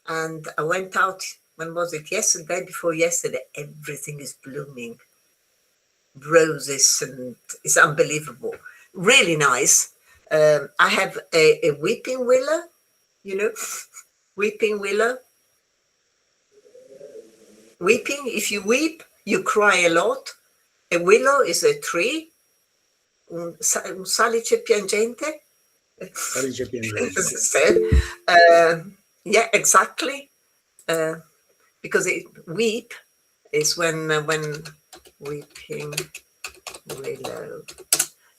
And I went out, when was it? Yesterday, before yesterday, everything is blooming. Roses, and it's unbelievable. Really nice. I have a weeping willow, you know, weeping willow. Weeping, if you weep, you cry a lot. A willow is a tree. Un salice piangente. Salice piangente. So, yeah, exactly. Because weep is when weeping willow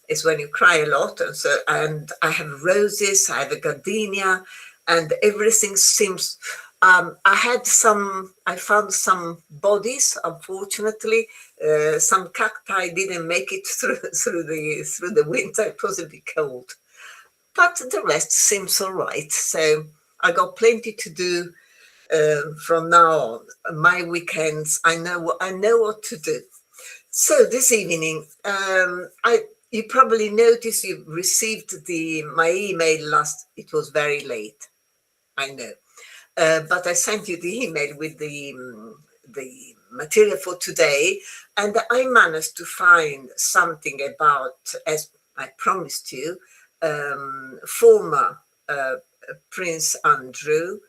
is when you cry a lot. And so, and I have roses, I have a gardenia, and everything seems. I found some bodies, unfortunately. Some cacti didn't make it through the winter. It was a bit cold, but the rest seems all right. So I got plenty to do from now on. My weekends, I know what to do. So this evening, you probably noticed you received my email last. It was very late, I know, but I sent you the email with the material for today, and I managed to find something about, as I promised you, former Prince Andrew,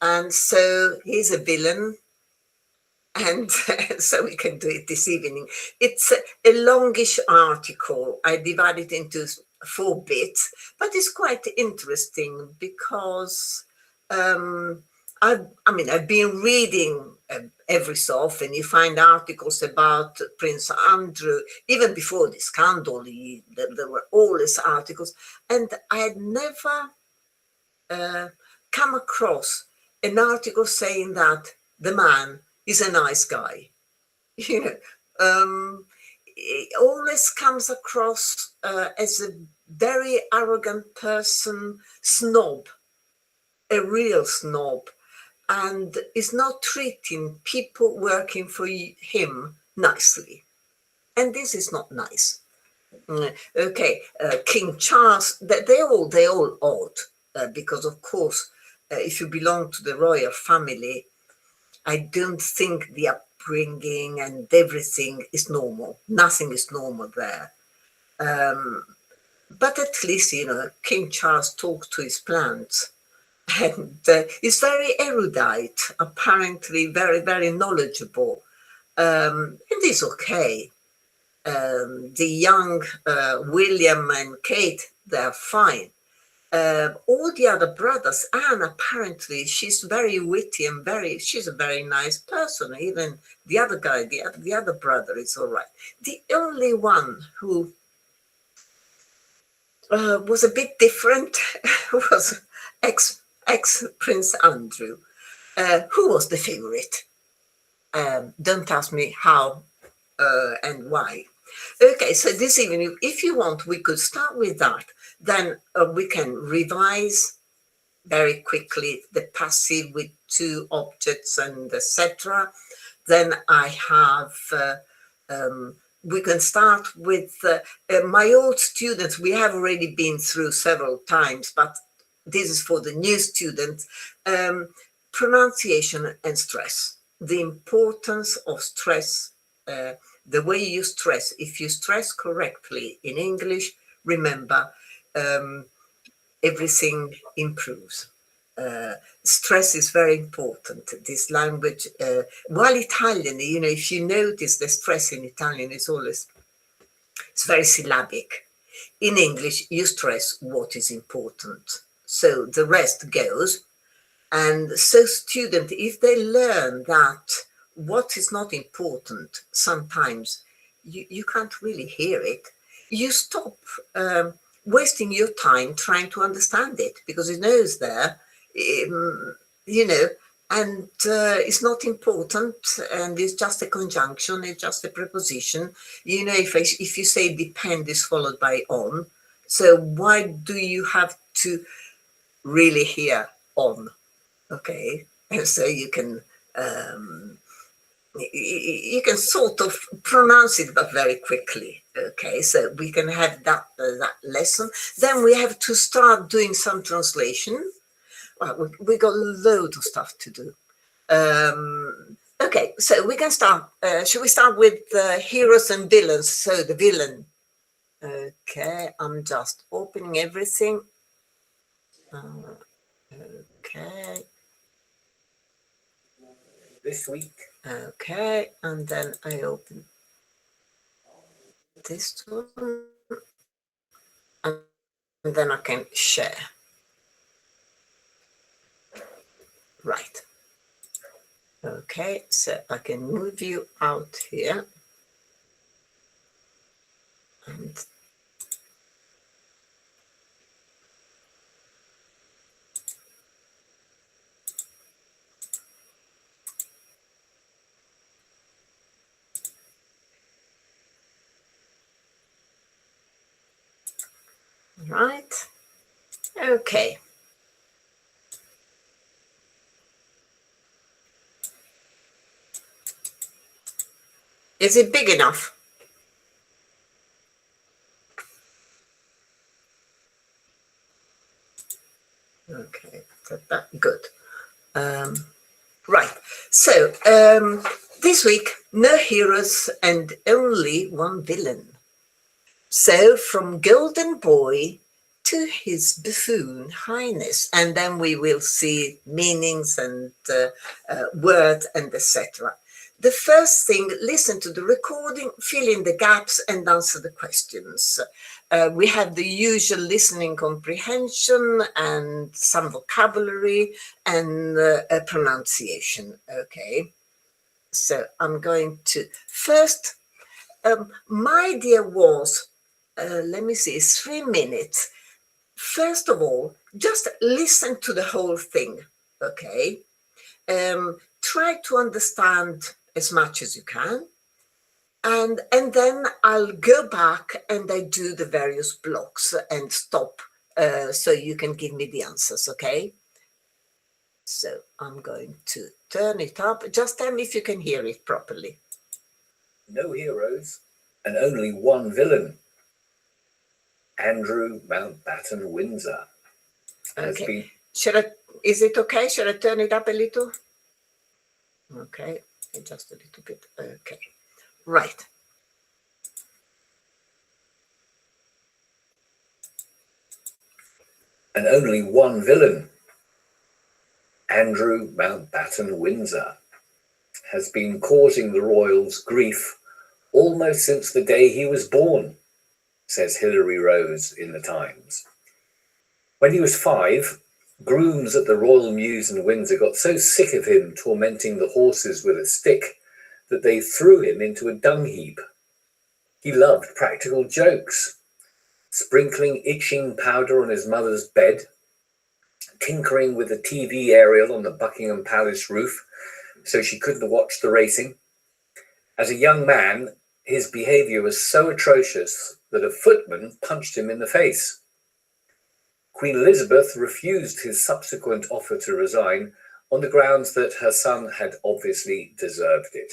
and so he's a villain. And so we can do it this evening. It's a longish article. I divided it into 4 bits, but it's quite interesting because I've been reading every so often. You find articles about Prince Andrew, even before the scandal. There were always articles, and I had never come across an article saying that the man is a nice guy. It always comes across as a very arrogant person, snob, a real snob, and is not treating people working for him nicely. And this is not nice. Okay, King Charles, they all odd, because of course, if you belong to the royal family, I don't think the upbringing and everything is normal. Nothing is normal there. But at least, King Charles talked to his plants, and is very erudite, apparently very, very knowledgeable, and is okay. The young William and Kate, they're fine. All the other brothers, Anne, apparently she's very witty and she's a very nice person. Even the other guy, the other brother is all right. The only one who was a bit different was ex Prince Andrew, who was the favorite. Don't ask me how and why. Okay, so this evening, if you want, we could start with that. Then we can revise very quickly the passive with 2 objects and etc. Then I have, we can start with my old students. We have already been through several times, but this is for the new students. Pronunciation and stress. The importance of stress, the way you stress. If you stress correctly in English, remember, everything improves. Stress is very important. This language, while Italian, if you notice the stress in Italian is always, it's very syllabic. In English, you stress what is important. So the rest goes. And so students, if they learn that what is not important, sometimes you can't really hear it, you stop wasting your time trying to understand it, because it knows there, and it's not important, and it's just a conjunction, it's just a preposition. If you say depend is followed by on, so why do you have to really hear on? Okay, and so you can sort of pronounce it, but very quickly. Okay, so we can have that lesson. Then we have to start doing some translation. Well, we got loads of stuff to do. Okay, so we can start. Should we start with heroes and villains? So the villain. Okay, I'm just opening everything. Okay. This week. Okay, and then I open this one, and then I can share. Right. Okay, so I can move you out here. And right. Okay. Is it big enough? Okay, that good. Right. So this week, no heroes and only one villain. So from Golden Boy to his buffoon highness, and then we will see meanings and words and etc. The first thing, listen to the recording, fill in the gaps and answer the questions. We have the usual listening comprehension and some vocabulary and pronunciation. Okay, so I'm going to first, my idea was, let me see, 3 minutes. First of all, just listen to the whole thing, okay? Try to understand as much as you can. And then I'll go back and I do the various blocks and stop so you can give me the answers, okay? So I'm going to turn it up. Just tell me if you can hear it properly. No heroes and only one villain. Andrew Mountbatten Windsor. Okay. Is it okay? Should I turn it up a little? Okay, just a little bit. Okay, right. And only one villain. Andrew Mountbatten Windsor has been causing the royals grief almost since the day he was born, says Hilary Rose in the Times. When he was 5, grooms at the Royal Mews in Windsor got so sick of him tormenting the horses with a stick that they threw him into a dung heap. He loved practical jokes, sprinkling itching powder on his mother's bed, tinkering with the TV aerial on the Buckingham Palace roof so she couldn't watch the racing. As a young man, his behaviour was so atrocious that a footman punched him in the face. Queen Elizabeth refused his subsequent offer to resign on the grounds that her son had obviously deserved it.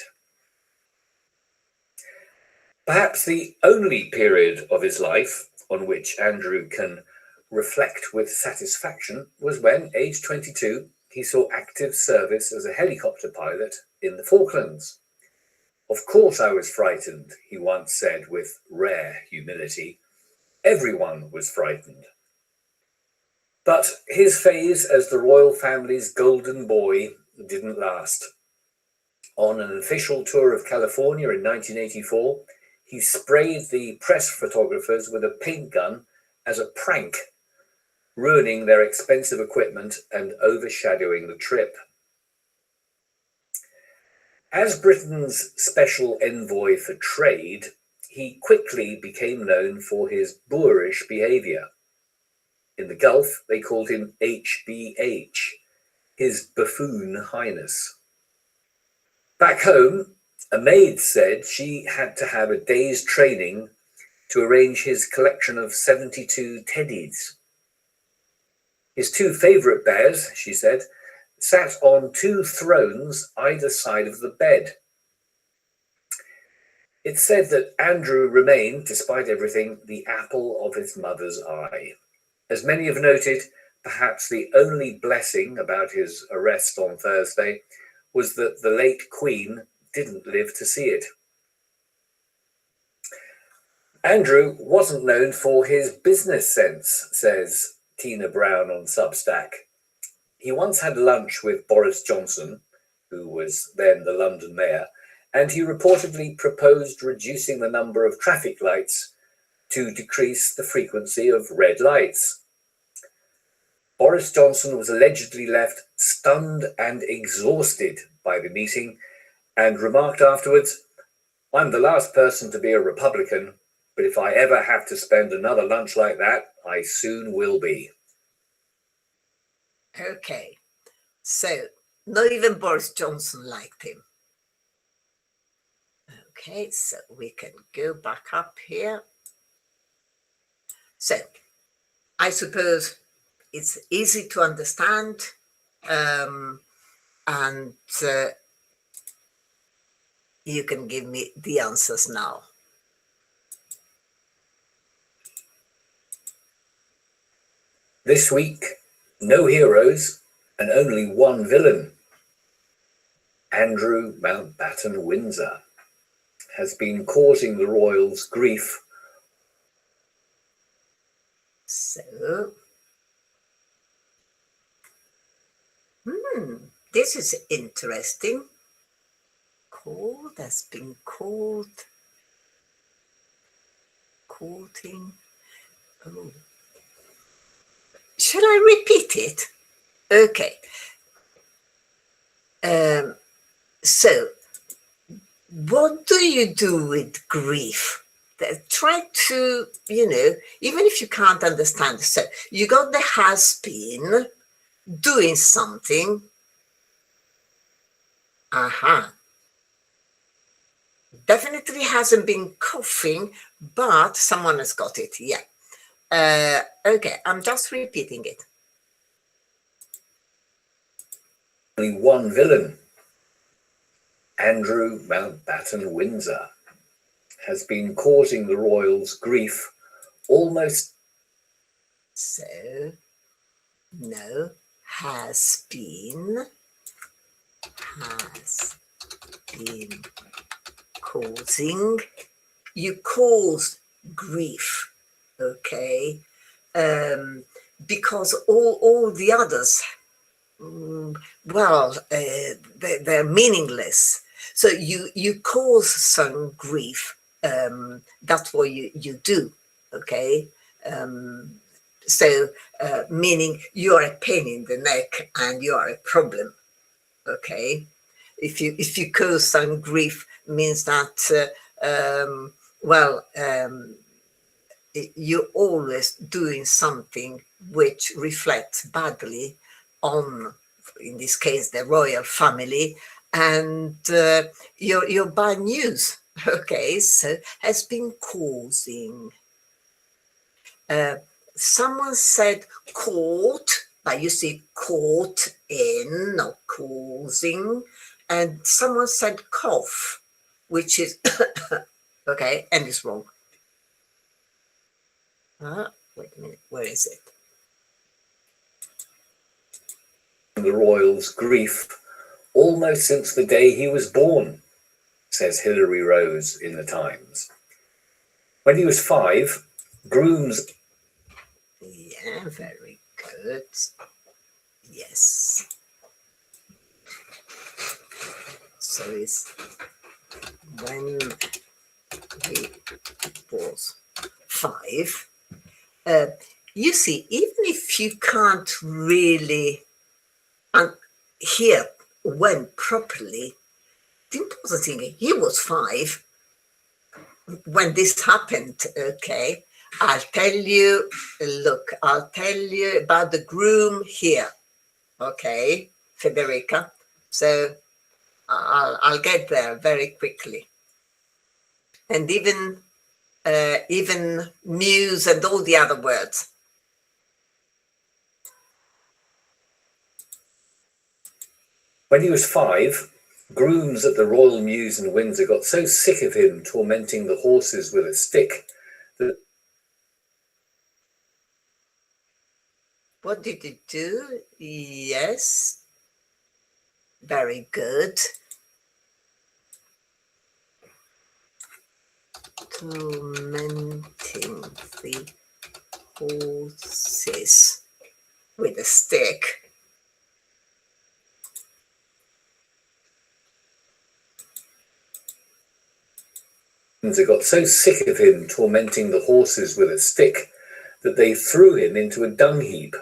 Perhaps the only period of his life on which Andrew can reflect with satisfaction was when, aged 22, he saw active service as a helicopter pilot in the Falklands. Of course I was frightened, he once said with rare humility. Everyone was frightened. But his phase as the royal family's golden boy didn't last. On an official tour of California in 1984, he sprayed the press photographers with a paint gun as a prank, ruining their expensive equipment and overshadowing the trip. As Britain's special envoy for trade, he quickly became known for his boorish behaviour. In the Gulf, they called him HBH, His Buffoon Highness. Back home, a maid said she had to have a day's training to arrange his collection of 72 teddies. His 2 favourite bears, she said, sat on 2 thrones either side of the bed. It's said that Andrew remained, despite everything, the apple of his mother's eye. As many have noted, perhaps the only blessing about his arrest on Thursday was that the late Queen didn't live to see it. Andrew wasn't known for his business sense, says Tina Brown on Substack. He once had lunch with Boris Johnson, who was then the London mayor, and he reportedly proposed reducing the number of traffic lights to decrease the frequency of red lights. Boris Johnson was allegedly left stunned and exhausted by the meeting and remarked afterwards, "I'm the last person to be a Republican, but if I ever have to spend another lunch like that, I soon will be." Okay, so not even Boris Johnson liked him. Okay, so we can go back up here. So I suppose it's easy to understand, and you can give me the answers now. This week, no heroes and only one villain. Andrew Mountbatten Windsor has been causing the royals grief. So, this is interesting. Called has been called, courting. Oh, shall I repeat it? Okay. So, what do you do with grief? Try to, even if you can't understand. So, you got the has been doing something. Definitely hasn't been coughing, but someone has got it. Yeah. Okay, I'm just repeating it. Only one villain. Andrew Mountbatten Windsor has been causing the royals grief almost. So, no, has been causing. You cause grief, okay? Because all the others, they're meaningless. So you cause some grief. That's what you do, okay? Meaning you are a pain in the neck and you are a problem, okay? If you cause some grief, means that you're always doing something which reflects badly on, in this case, the royal family, and your bad news, okay, so has been causing. Someone said caught, but you see caught in, not causing, and someone said cough, which is okay, and it's wrong. Wait a minute, where is it? The royals' grief almost since the day he was born, says Hilary Rose in the Times. When he was 5, grooms. Yeah, very good. Yes. So it's when he was 5. You see, even if you can't really hear when properly, the important thing is he was 5 when this happened, okay? I'll tell you about the groom here, okay, Federica? So I'll get there very quickly. And even muse and all the other words. When he was 5, grooms at the Royal Mews in Windsor got so sick of him tormenting the horses with a stick that What did it do? Yes. Very good. Tormenting the horses with a stick. They got so sick of him tormenting the horses with a stick that they threw him into a dung heap.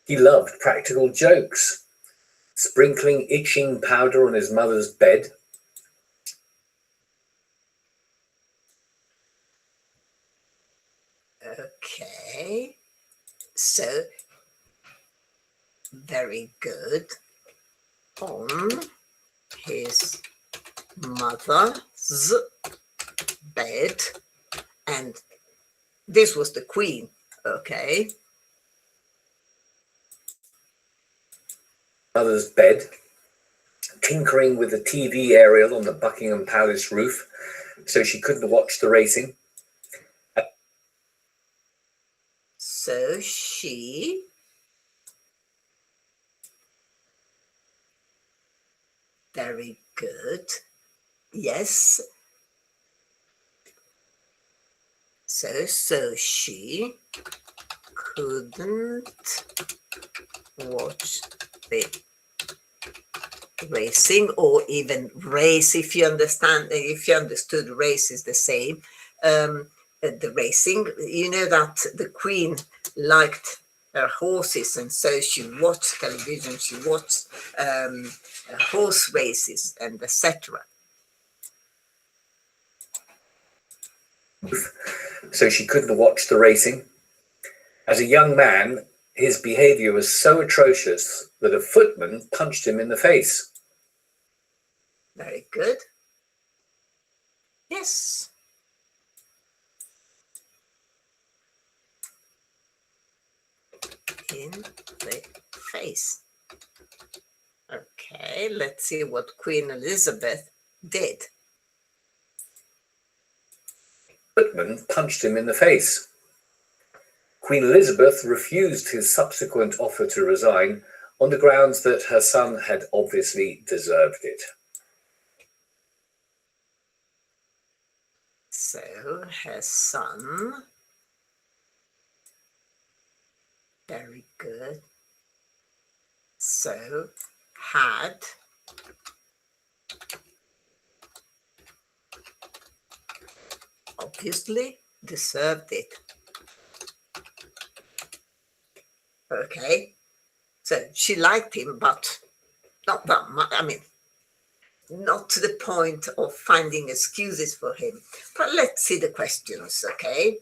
He loved practical jokes, sprinkling itching powder on his mother's bed. Okay. So, very good. On his mother's bed, and this was the queen. Okay. Mother's bed, tinkering with the TV aerial on the Buckingham Palace roof so she couldn't watch the racing. So she very good. Yes. So she couldn't watch the racing, or even race, if you understood race is the same. The racing, you know that the queen liked her horses, and so she watched television, she watched horse races, and etc. So she couldn't watch the racing. As a young man, his behavior was so atrocious that a footman punched him in the face. Very good. Yes. In the face. Okay, let's see what Queen Elizabeth did. Footman punched him in the face. Queen Elizabeth refused his subsequent offer to resign on the grounds that her son had obviously deserved it. So her son, very good, so had obviously deserved it. Okay, so she liked him, but not that much. I mean, not to the point of finding excuses for him. But let's see the questions, okay?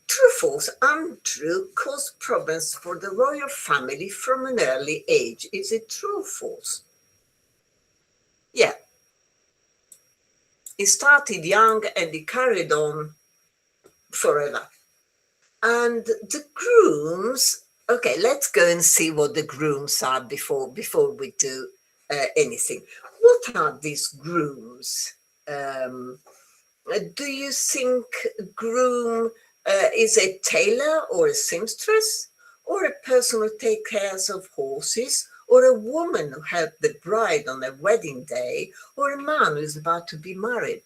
True, false, untrue caused problems for the royal family from an early age. Is it true or false? Yeah. He started young and he carried on forever. And the grooms, okay, let's go and see what the grooms are before we do anything. What are these grooms? Do you think groom is a tailor or a seamstress, or a person who takes care of horses, or a woman who helped the bride on their wedding day, or a man who is about to be married?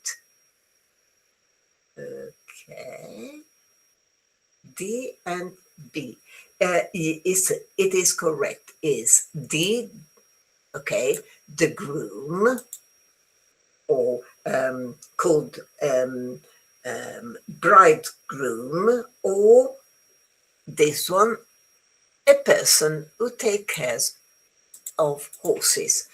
Okay. D and B. It is correct. Is D, okay, the groom, or called bridegroom, or this one, a person who takes care of horses.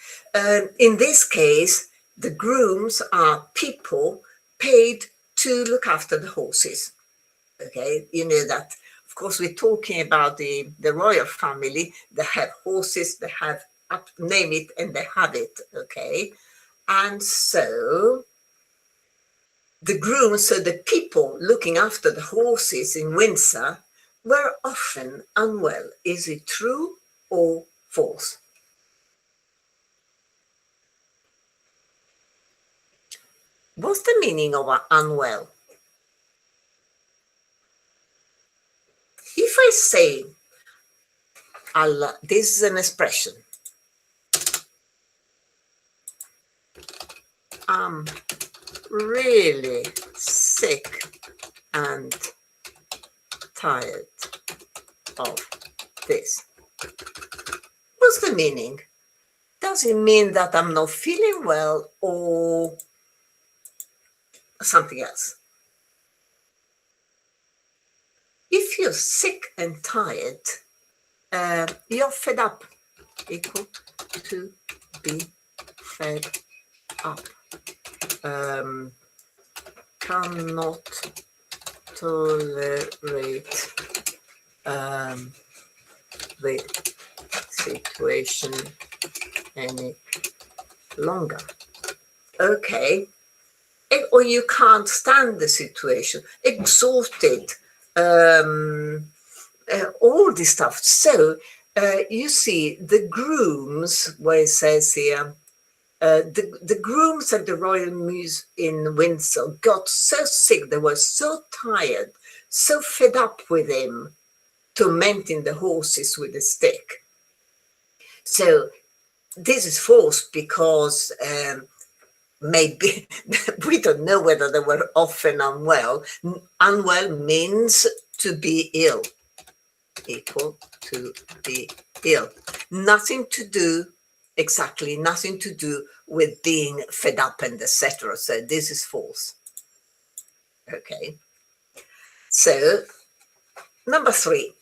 In this case, the grooms are people paid to look after the horses. Okay, you know that, of course, we're talking about the royal family. They have horses, they have, name it, and they have it. Okay, and so the grooms, so the people looking after the horses in Windsor, were often unwell. Is it true or false? What's the meaning of unwell? If I say this is an expression. I'm really sick and tired of this. What's the meaning? Does it mean that I'm not feeling well or something else? If you're sick and tired, you're fed up, equal to be fed up. Cannot tolerate the situation any longer. Okay. Or you can't stand the situation, exhausted, all this stuff. So you see the grooms, where it says here, the grooms at the Royal Mews in Windsor got so sick, they were so tired, so fed up with him, tormenting the horses with a stick. So this is false because maybe we don't know whether they were often unwell. Unwell means to be ill, equal to be ill. Nothing to do with being fed up and etc. So this is false. Okay. So number 3,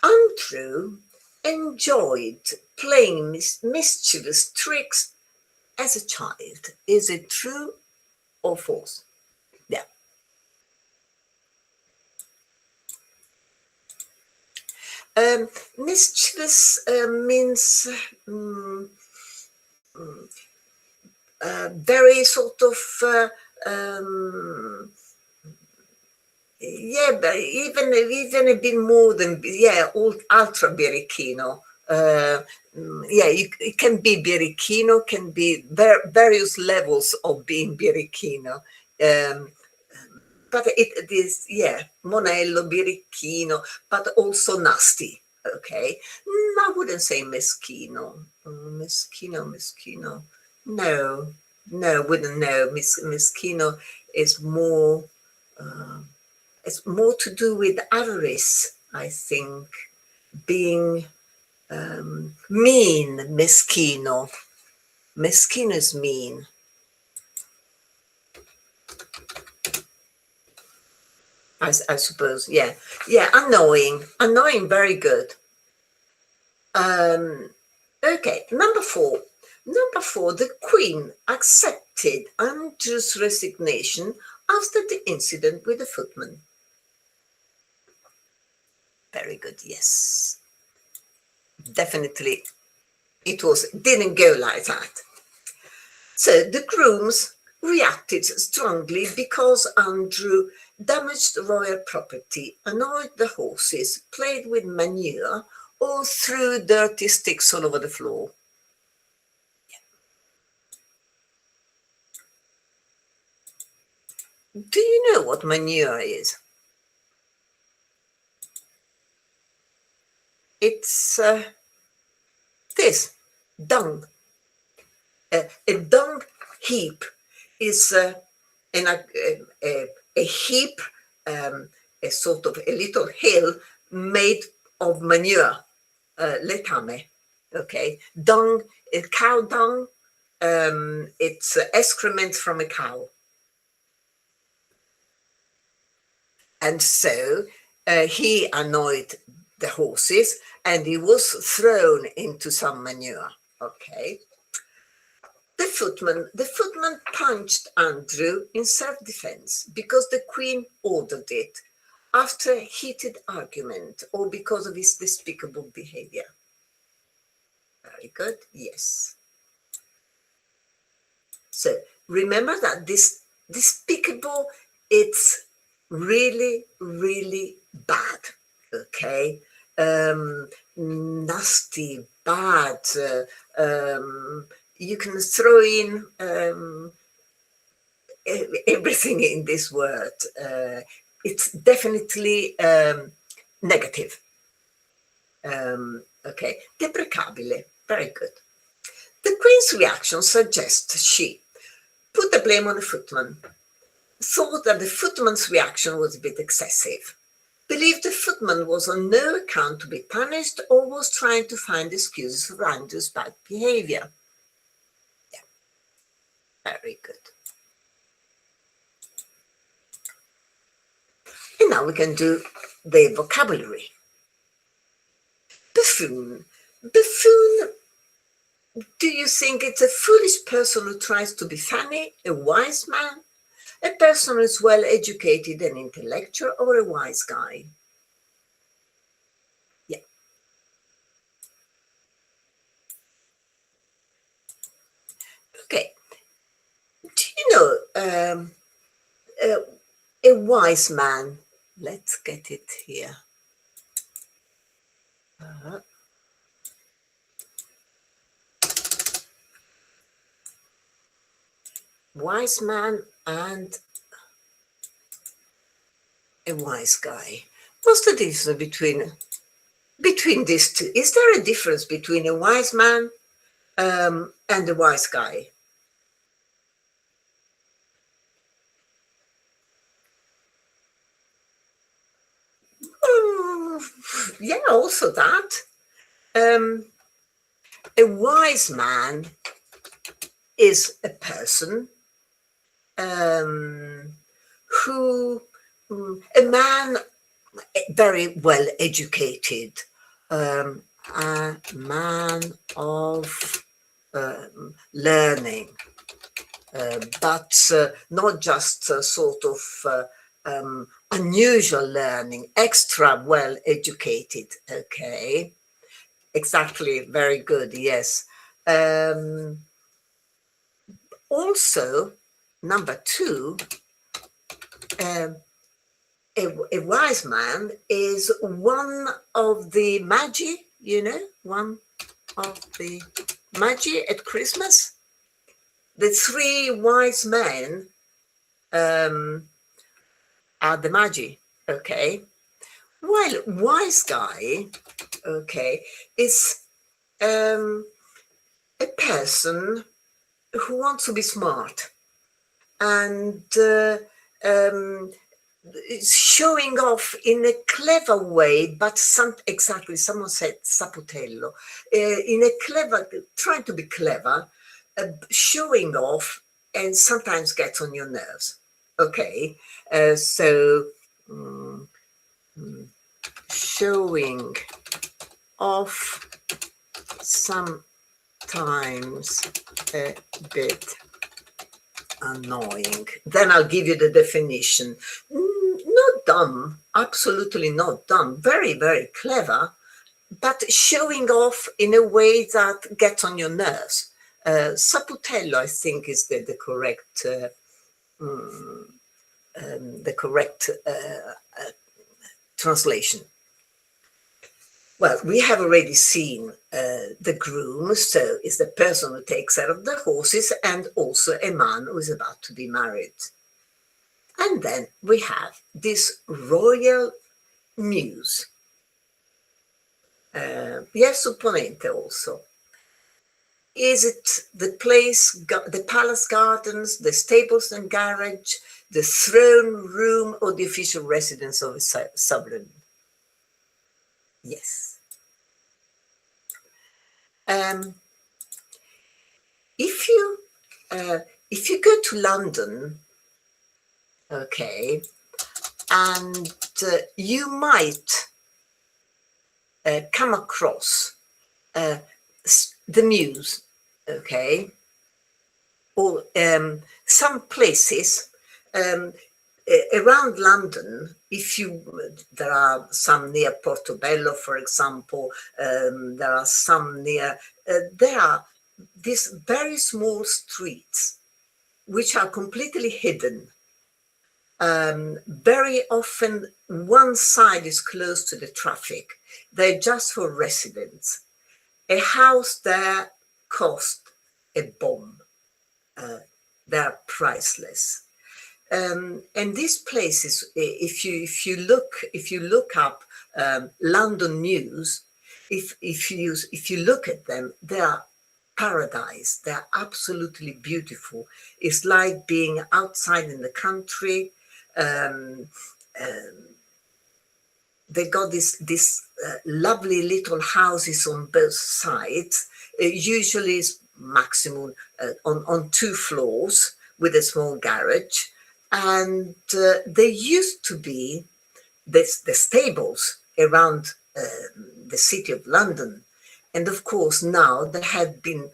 Andrew enjoyed playing mischievous tricks as a child. Is it true or false? Yeah. Mischievous means very sort of yeah, but even a bit more than ultra birichino. It can be birichino, can be various levels of being birichino. But it is, monello, birichino, but also nasty. Okay, I wouldn't say meschino. Meschino. No, wouldn't know. Meschino is more. It's more to do with avarice, I think. Being mean, meschino. Meschino is mean. I suppose, yeah, annoying, very good. Okay, number 4, the Queen accepted Andrew's resignation after the incident with the footman. Very good, yes. Definitely, it didn't go like that. So the grooms reacted strongly because Andrew damaged royal property, annoyed the horses, played with manure, or threw dirty sticks all over the floor. Do you know what manure is? It's this, dung. A dung heap is a heap, a sort of a little hill made of manure, letame. Okay, dung, cow dung. It's excrement from a cow. And so he annoyed the horses and he was thrown into some manure. Okay. The footman punched Andrew in self-defense because the Queen ordered it after a heated argument or because of his despicable behavior. Very good, yes. So remember that this despicable, it's really, really bad, okay? Nasty, bad, you can throw in everything in this word. It's definitely negative. Okay, deprecabile. Very good. The Queen's reaction suggests she put the blame on the footman, thought that the footman's reaction was a bit excessive, believed the footman was on no account to be punished, or was trying to find excuses for Andrew's bad behavior. Yeah, very good. And now we can do the vocabulary. Buffoon. Buffoon. Do you think it's a foolish person who tries to be funny, a wise man, a person who is well educated and intellectual, or a wise guy? Yeah. Okay. Do you know a wise man? Let's get it here. Wise man and a wise guy. What's the difference between these two? Is there a difference between a wise man and a wise guy? Yeah, also that. A wise man is a person who, a man very well educated, a man of learning, but not just sort of unusual learning, extra well educated. Okay, exactly, very good, yes. Also, number two, a wise man is one of the magi, one of the magi at Christmas. The three wise men are the magi, okay? While wise guy, okay, is a person who wants to be smart and showing off in a clever way, but someone said saputello, in a clever, trying to be clever, showing off, and sometimes gets on your nerves. Okay, so showing off sometimes a bit annoying. Then I'll give you the definition. Not dumb, absolutely not dumb, very, very clever, but showing off in a way that gets on your nerves. Saputello, I think, is the correct translation. Well, we have already seen the groom, so is the person who takes care of the horses, and also a man who is about to be married. And then we have this royal muse. Yes, supponente also. Is it the place, the palace gardens, the stables and garage, the throne room, or the official residence of a sovereign? Yes. If you go to London, okay, and you might come across the Muse, okay, or some places around London. There are some near Portobello, for example. There are some near. There are these very small streets which are completely hidden. Very often one side is closed to the traffic. They're just for residents. A house there cost a bomb. They're priceless. And these places, if you look up London News, if you look at them, they are paradise. They are absolutely beautiful. It's like being outside in the country. Um, they got this lovely little houses on both sides. Usually it's maximum on 2 floors with a small garage. And there used to be the stables around the city of London. And of course, now they have been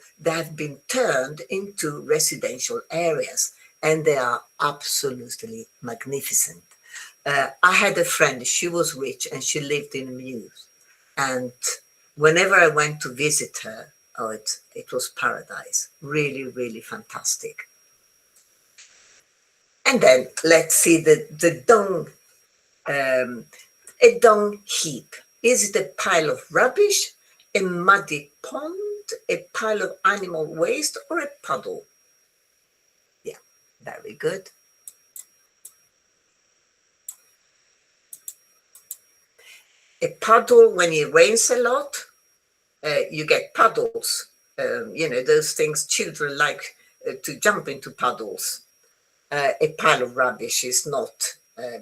turned into residential areas, and they are absolutely magnificent. I had a friend, she was rich and she lived in Mews. And whenever I went to visit her, oh, it was paradise. Really, really fantastic. And then let's see the dung, a dung heap. Is it a pile of rubbish, a muddy pond, a pile of animal waste, or a puddle? Yeah, very good. A puddle, when it rains a lot, you get puddles. Those things children like to jump into puddles. A pile of rubbish is not,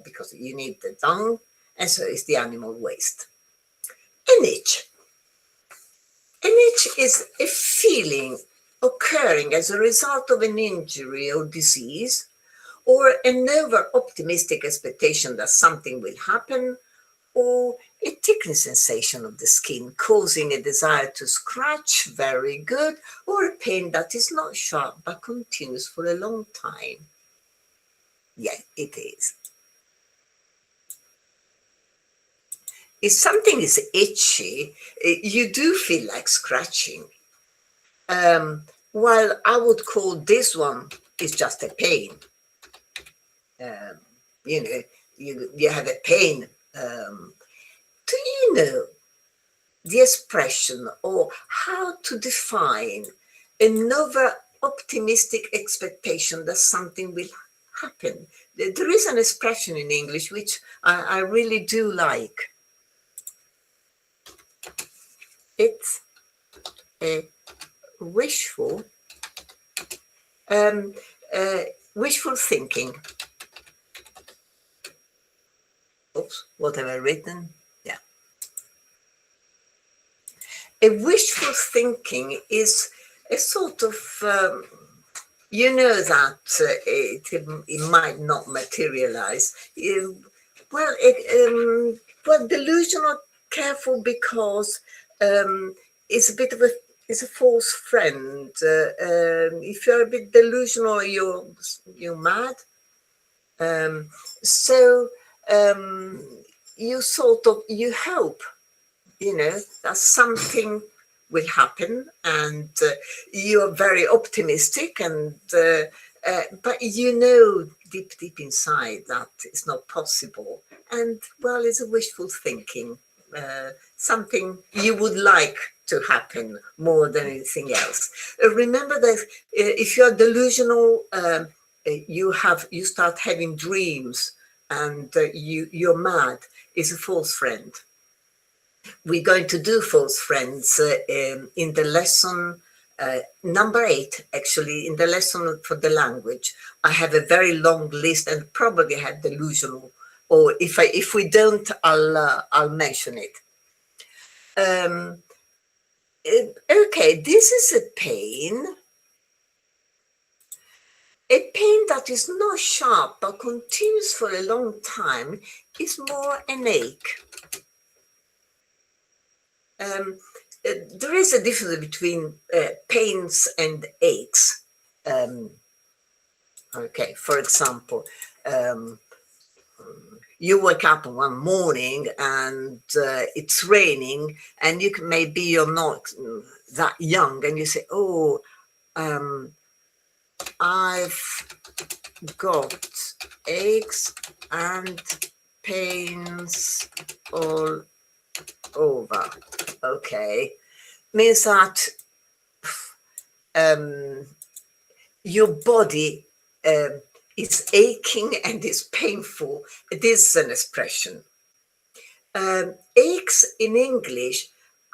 because you need the dung, and so is the animal waste. An itch. An itch is a feeling occurring as a result of an injury or disease, or an over-optimistic expectation that something will happen, or a tickling sensation of the skin causing a desire to scratch, very good, or a pain that is not sharp but continues for a long time. Yeah, it is. If something is itchy, you do feel like scratching. While I would call this one is just a pain. Um, you have a pain. Do you know the expression or how to define an over optimistic expectation that something will happen? There is an expression in English which I really do like. It's a wishful wishful thinking. Oops, what have I written? Yeah. A wishful thinking is a sort of, that it might not materialize. Well, delusional, careful, because it's a bit of it's a false friend. If you're a bit delusional, you're mad. So you hope, that something will happen, and you're very optimistic, and but deep inside that it's not possible, and well, it's a wishful thinking, something you would like to happen more than anything else. Remember that if you're delusional, you start having dreams, and you're mad. Is a false friend. We're going to do false friends in the lesson number 8, actually, in the lesson for the language. I have a very long list, and probably have delusional, or if we don't, I'll mention it. Okay, this is a pain. A pain that is not sharp but continues for a long time is more an ache. There is a difference between pains and aches. Okay, for example, you wake up one morning and it's raining, and maybe you're not that young, and you say, "Oh, I've got aches and pains all over." Okay, means that your body is aching and is painful. This is an expression. Aches in English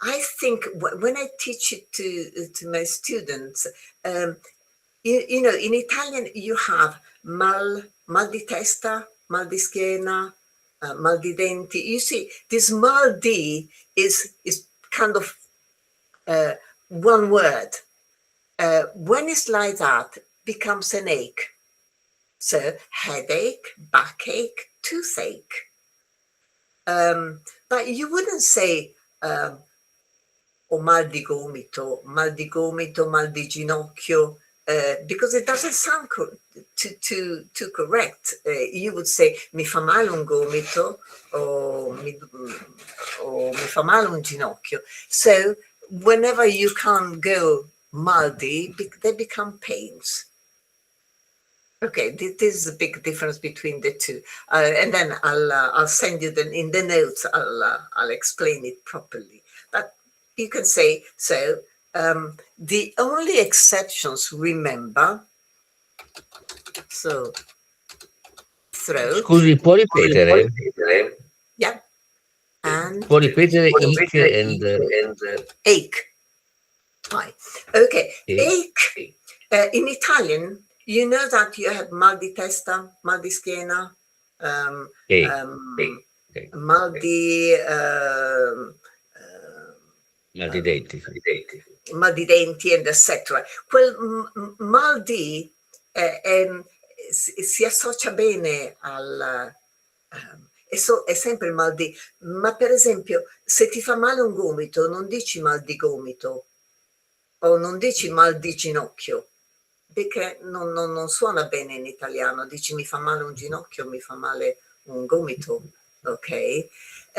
I think when I teach it to my students, you know, in Italian you have mal di testa, mal di schiena, mal di denti. You see, this mal di is kind of one word. When it's like that, becomes an ache. So headache, backache, toothache. But you wouldn't say o mal di gomito, mal di ginocchio, because it doesn't sound too correct. You would say mi fa male un gomito o mi fa male un ginocchio. So whenever you can't go mal di, they become pains. Okay, this is a big difference between the two, and then I'll send you in the notes. I'll explain it properly. But you can say so. The only exceptions, remember. So throat. Scusi, può ripetere? Yeah, and Può ripetere ic and ache. Hi. Okay, e? ache. In Italian, you know that you have mal di testa, mal di schiena, E. mal di Mal di denti. mal di denti, and etc. Quel mal di si associa bene al è sempre il mal di, ma per esempio se ti fa male un gomito non dici mal di gomito o non dici mal di ginocchio, perché non suona bene in italiano. Dici mi fa male un ginocchio, mi fa male un gomito, ok?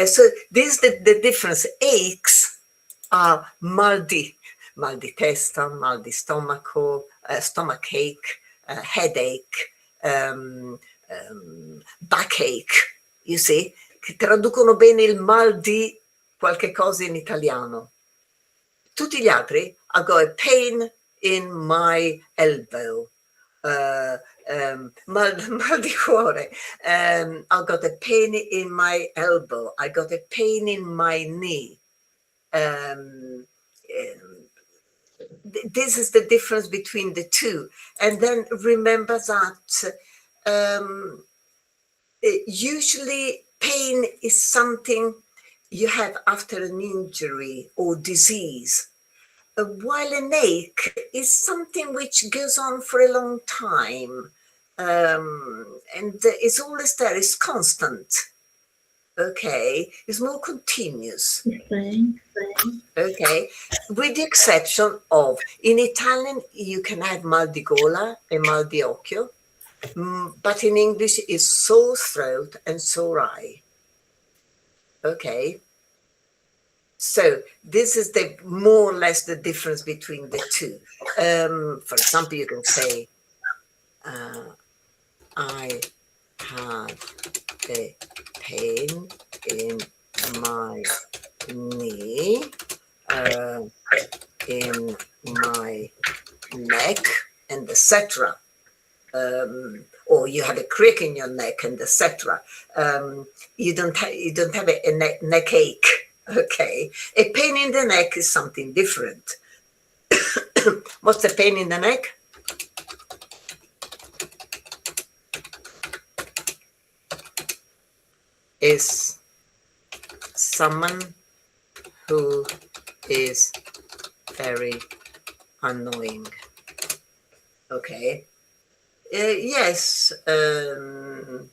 So this is the difference. Aches are mal di testa, mal di stomaco, stomachache, headache, backache, you see, che traducono bene il mal di qualche cosa in italiano. Tutti gli altri, I got a pain in my elbow, mal di cuore, I got a pain in my elbow, I got a pain in my knee. This is the difference between the two. And then remember that usually pain is something you have after an injury or disease, while an ache is something which goes on for a long time, and it's always there, it's constant. Okay, it's more continuous. Okay, with the exception of, in Italian you can have mal di gola and mal di occhio, but in English is sore throat and sore eye. Okay, so this is the more or less the difference between the two. For example, you can say I have a pain in my knee, in my neck, and etc. Or you have a crick in your neck, and etc. You don't have a neck ache. Okay, a pain in the neck is something different. What's the pain in the neck? Is someone who is very annoying. Okay. Yes. A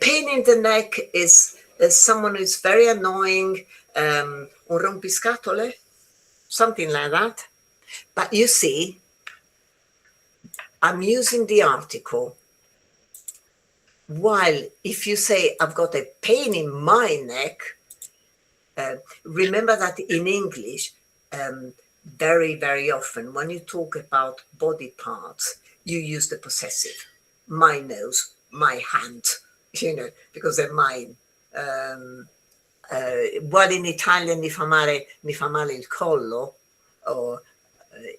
pain in the neck is someone who's very annoying, un rompiscatole, something like that. But you see, I'm using the article. While if you say, I've got a pain in my neck, remember that in English, very, very often when you talk about body parts, you use the possessive. My nose, my hand, you know, because they're mine. While in Italian mi fa male il collo, or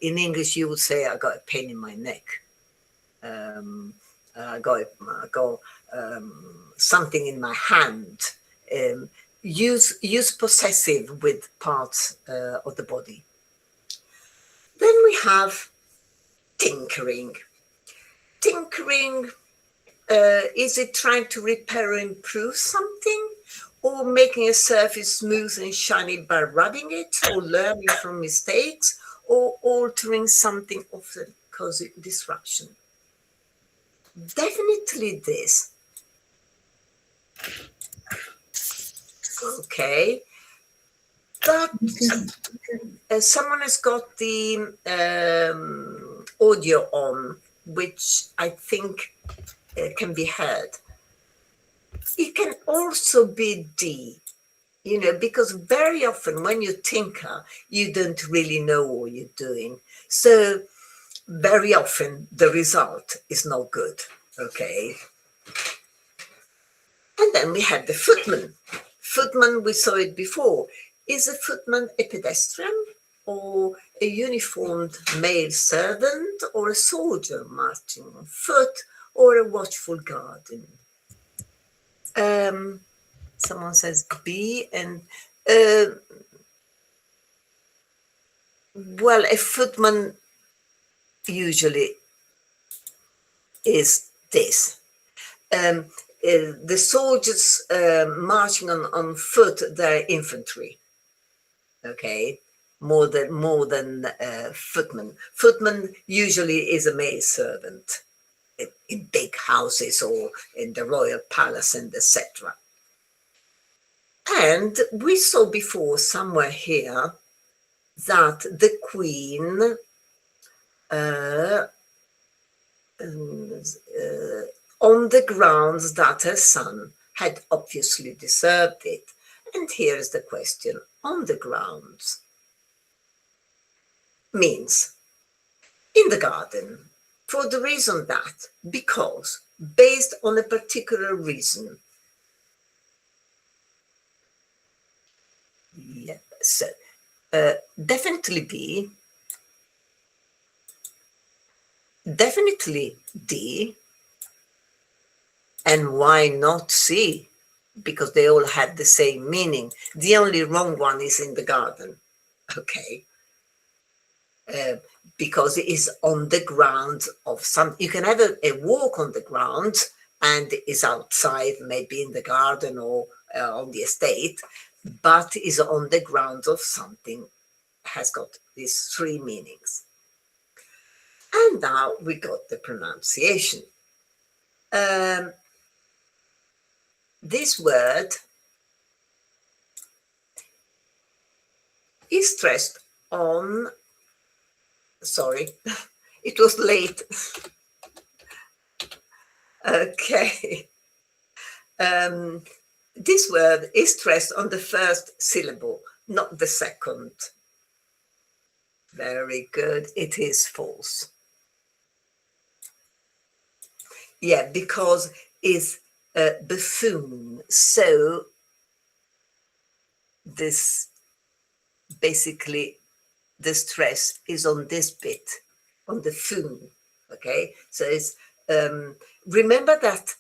in English you would say, I got a pain in my neck. I got something in my hand. use possessive with parts of the body. Then we have tinkering. Tinkering, is it trying to repair or improve something, or making a surface smooth and shiny by rubbing it, or learning from mistakes, or altering something often causing disruption? Definitely this. Okay. But someone has got the audio on, which I think can be heard. It can also be D, because very often when you tinker, you don't really know what you're doing. So very often the result is not good. Okay. And then we have the footman. Footman, we saw it before. Is a footman a pedestrian, or a uniformed male servant, or a soldier marching on foot, or a watchful guardian? Someone says B, and well, a footman usually is this. The soldiers marching on foot, they're infantry. Okay, more than footman. Footman usually is a male servant in big houses or in the royal palace and etc. And we saw before somewhere here that the queen on the grounds that her son had obviously deserved it. And here is the question: on the grounds means in the garden, for the reason that, because, based on a particular reason. Yeah, so definitely B, definitely D, and why not C? Because they all have the same meaning. The only wrong one is in the garden. Okay. Because it is on the ground of some, you can have a walk on the ground and is outside, maybe in the garden or on the estate, but is on the ground of something, has got these three meanings. And now we got the pronunciation. This word is stressed on, sorry, it was late. Okay. This word is stressed on the first syllable, not the second. Very good. It is false. Yeah, because it's buffoon. So this basically, the stress is on this bit, on the foon. Okay, so it's remember that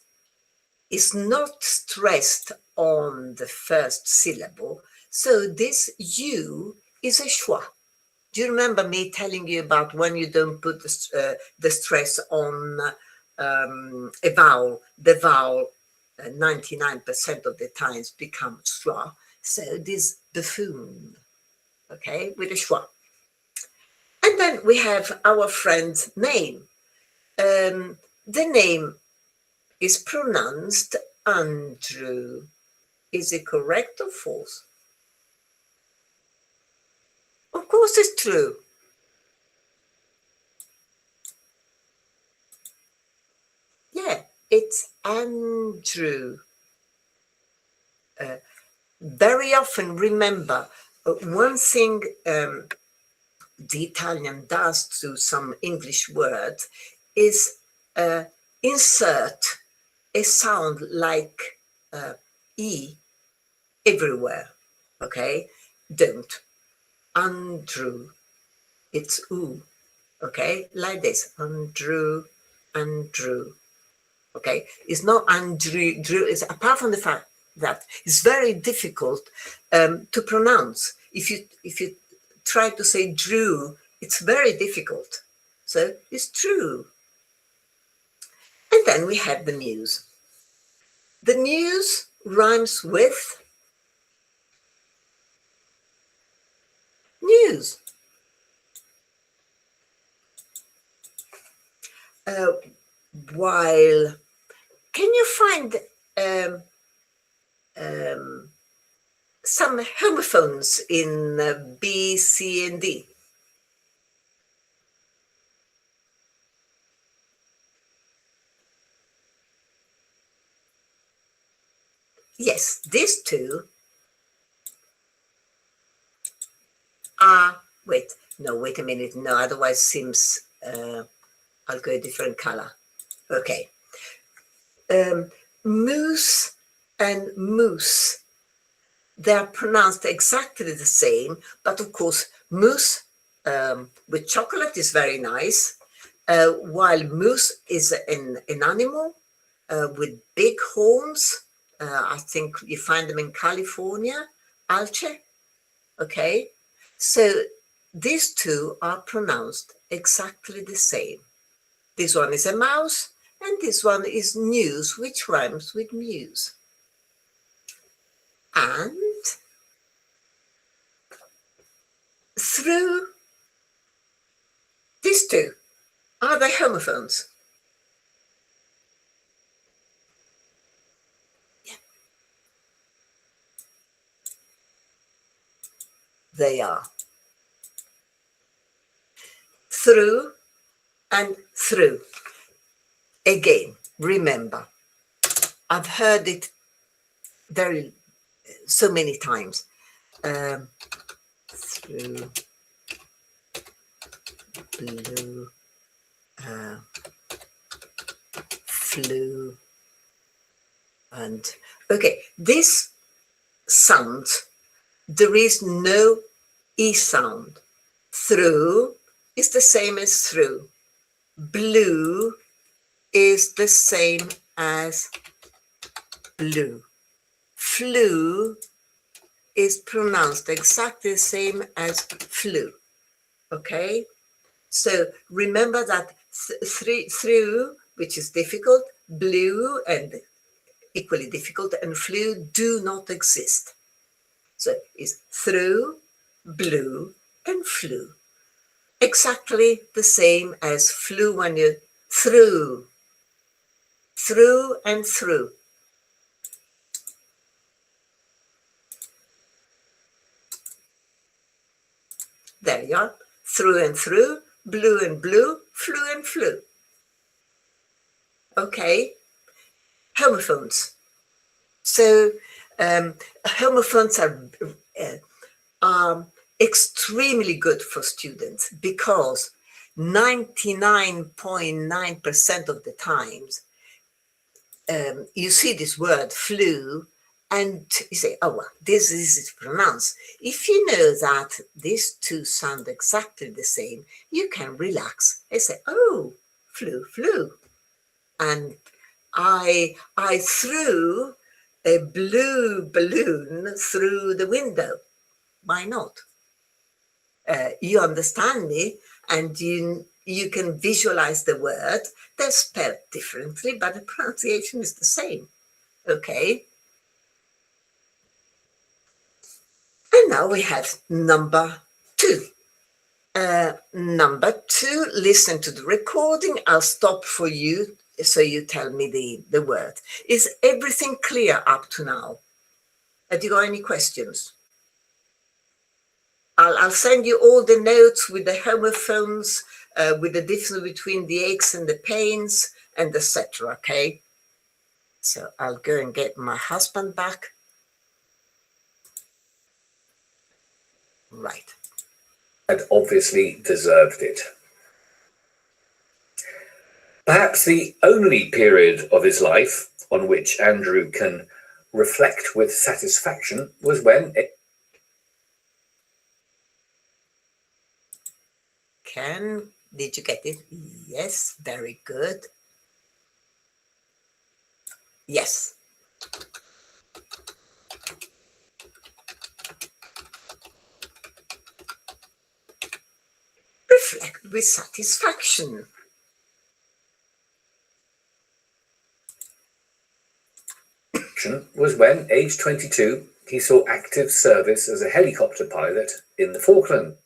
it's not stressed on the first syllable. So this U is a schwa. Do you remember me telling you about when you don't put the stress on a vowel? The vowel 99% of the times becomes schwa. So this buffoon, okay, with a schwa. And then we have our friend's name. The name is pronounced Andrew. Is it correct or false? Of course it's true. Yeah, it's Andrew. Very often, remember, one thing the Italian does to some English words is insert a sound like E everywhere. Okay, don't. Andrew, it's oo. Okay, like this. Andrew. Okay, it's not Andrew. Drew is apart from the fact that is very difficult to pronounce. If you try to say drew, it's very difficult. So it's true. And then we have the muse. The muse rhymes with news. While, can you find some homophones in B, C, and D? Yes, these two are, wait a minute, no, otherwise seems, I'll go a different color. Okay. Moose and moose, they're pronounced exactly the same, but of course, moose with chocolate is very nice, while moose is an animal with big horns. I think you find them in California, alce. Okay, so these two are pronounced exactly the same. This one is a mouse, and this one is news, which rhymes with muse. And through these two, are they homophones? Yeah. They are. Through and through. Again, remember, I've heard it so many times. Through, blue, flew, and okay, this sound, there is no E sound. Through is the same as through. Blue is the same as blue. Flew is pronounced exactly the same as flew. Okay, so remember that through, which is difficult, blue and equally difficult, and flew do not exist. So it's through, blew, and flew. Exactly the same as flew when you through and through. There you are. Through and through, blew and blew, flew and flew. Okay. Homophones. So homophones are extremely good for students because 99.9% of the times you see this word flew and you say, oh, well, this is pronounced. If you know that these two sound exactly the same, you can relax and say, oh, flew. And I threw a blue balloon through the window. Why not? You understand me, and you can visualize the word. They're spelled differently, but the pronunciation is the same. Okay. And now we have number 2. Number 2, listen to the recording. I'll stop for you so you tell me the word. Is everything clear up to now? Have you got any questions? I'll send you all the notes with the homophones, with the difference between the aches and the pains, and etc. Okay. So I'll go and get my husband back. Right. Had obviously deserved it. Perhaps the only period of his life on which Andrew can reflect with satisfaction was when Did you get it? Yes, very good. Yes. reflect with satisfaction. Was when, aged 22, he saw active service as a helicopter pilot in the Falklands.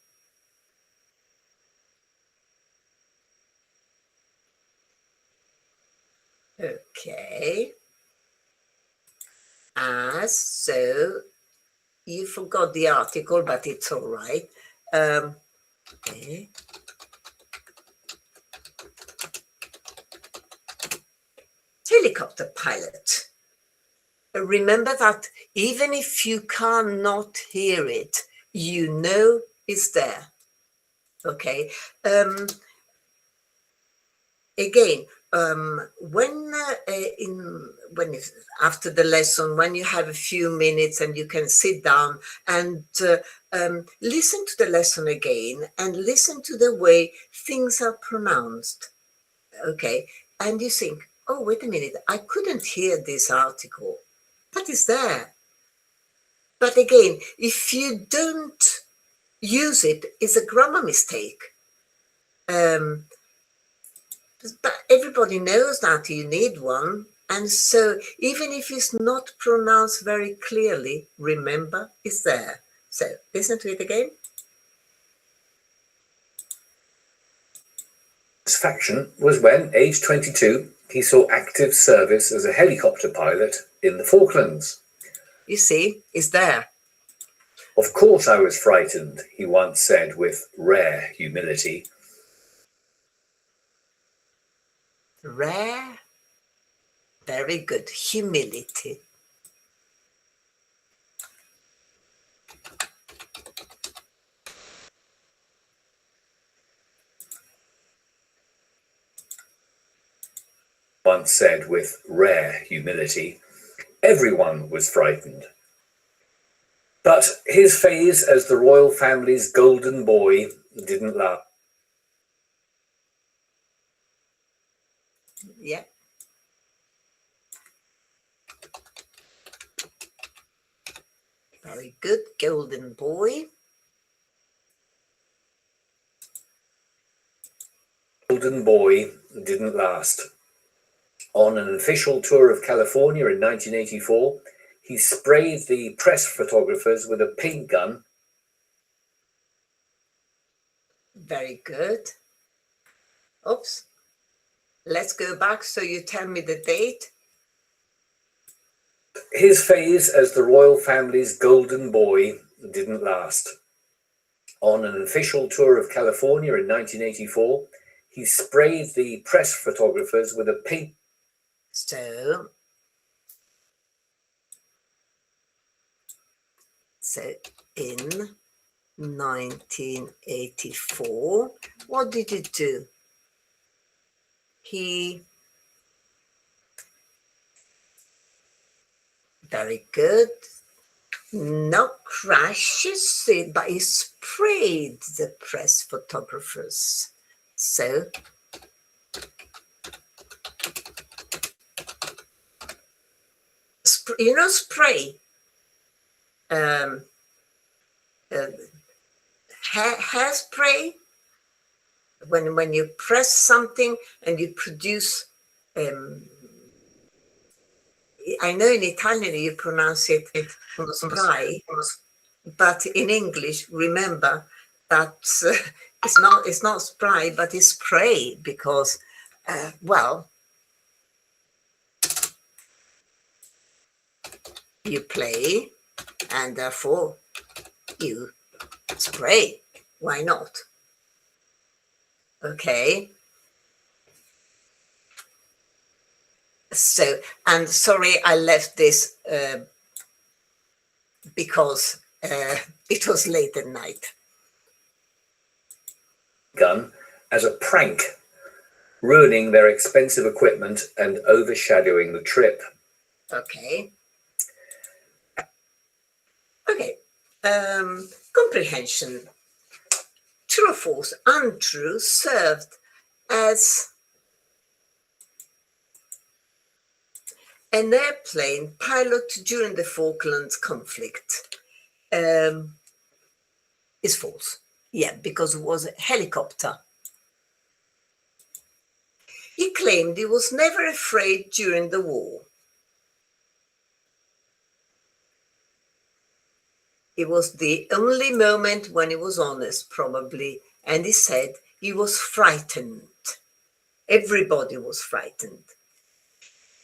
Okay. So you forgot the article, but it's all right. Okay. Helicopter pilot. Remember that even if you cannot hear it, you know it's there. Okay. Again, when after the lesson, when you have a few minutes and you can sit down and listen to the lesson again and listen to the way things are pronounced. Okay, and you think, oh, wait a minute, I couldn't hear this article, but it's there. But again, if you don't use it, it's a grammar mistake. But everybody knows that you need one. And so even if it's not pronounced very clearly, remember it's there. So listen to it again. Satisfaction was when, aged 22, he saw active service as a helicopter pilot in the Falklands. You see, it's there. Of course I was frightened, he once said with rare humility. Rare. Very good. Humility. Once said with rare humility. Everyone was frightened. But his phase as the royal family's golden boy didn't last. Yeah. Very good. Golden boy. Golden boy didn't last. On an official tour of California in 1984, he sprayed the press photographers with a paint gun. Very good. Oops. Let's go back so you tell me the date. His phase as the royal family's golden boy didn't last. On an official tour of California in 1984, he sprayed the press photographers with a paint. So in 1984, what did he do? Very good. No crashes, but he sprayed the press photographers. So you know, spray. Hairspray. When you press something and you produce. I know in Italian you pronounce it spray, but in English, remember that it's not spray, but it's spray because, well, you play and therefore you spray. Why not? Okay. So, and sorry, I left this because it was late at night. Gun as a prank, ruining their expensive equipment and overshadowing the trip. Okay. Okay. Comprehension. True or false? Untrue served as an airplane pilot during the Falklands conflict. Is false. Yeah, because it was a helicopter. He claimed he was never afraid during the war. It was the only moment when he was honest, probably, and he said he was frightened. Everybody was frightened.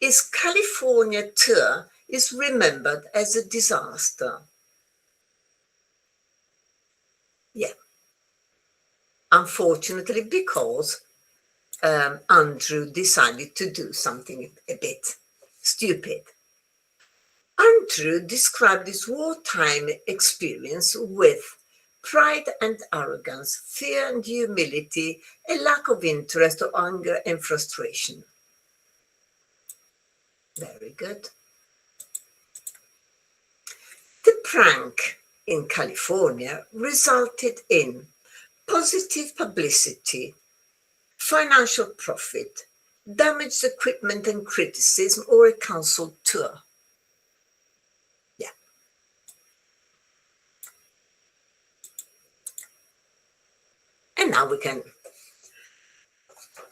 His California tour is remembered as a disaster. Yeah. Unfortunately, because Andrew decided to do something a bit stupid. Andrew described his wartime experience with pride and arrogance, fear and humility, a lack of interest, or anger and frustration. Very good. The prank in California resulted in positive publicity, financial profit, damaged equipment and criticism, or a cancelled tour. Yeah. And now we can.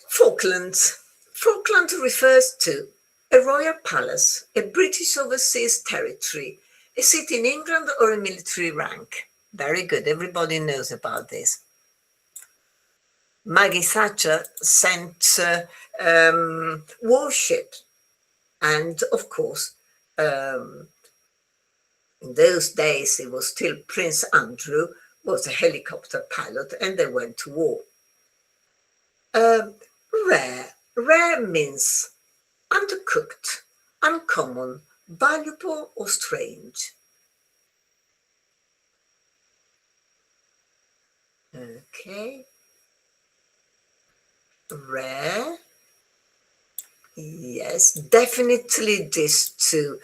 Falklands. Falkland refers to a royal palace, a British overseas territory, a seat in England, or a military rank. Very good. Everybody knows about this. Maggie Thatcher sent warships, and of course, in those days it was still Prince Andrew was a helicopter pilot, and they went to war. Rare. Rare means undercooked, uncommon, valuable, or strange. Okay. Rare. Yes, definitely this too.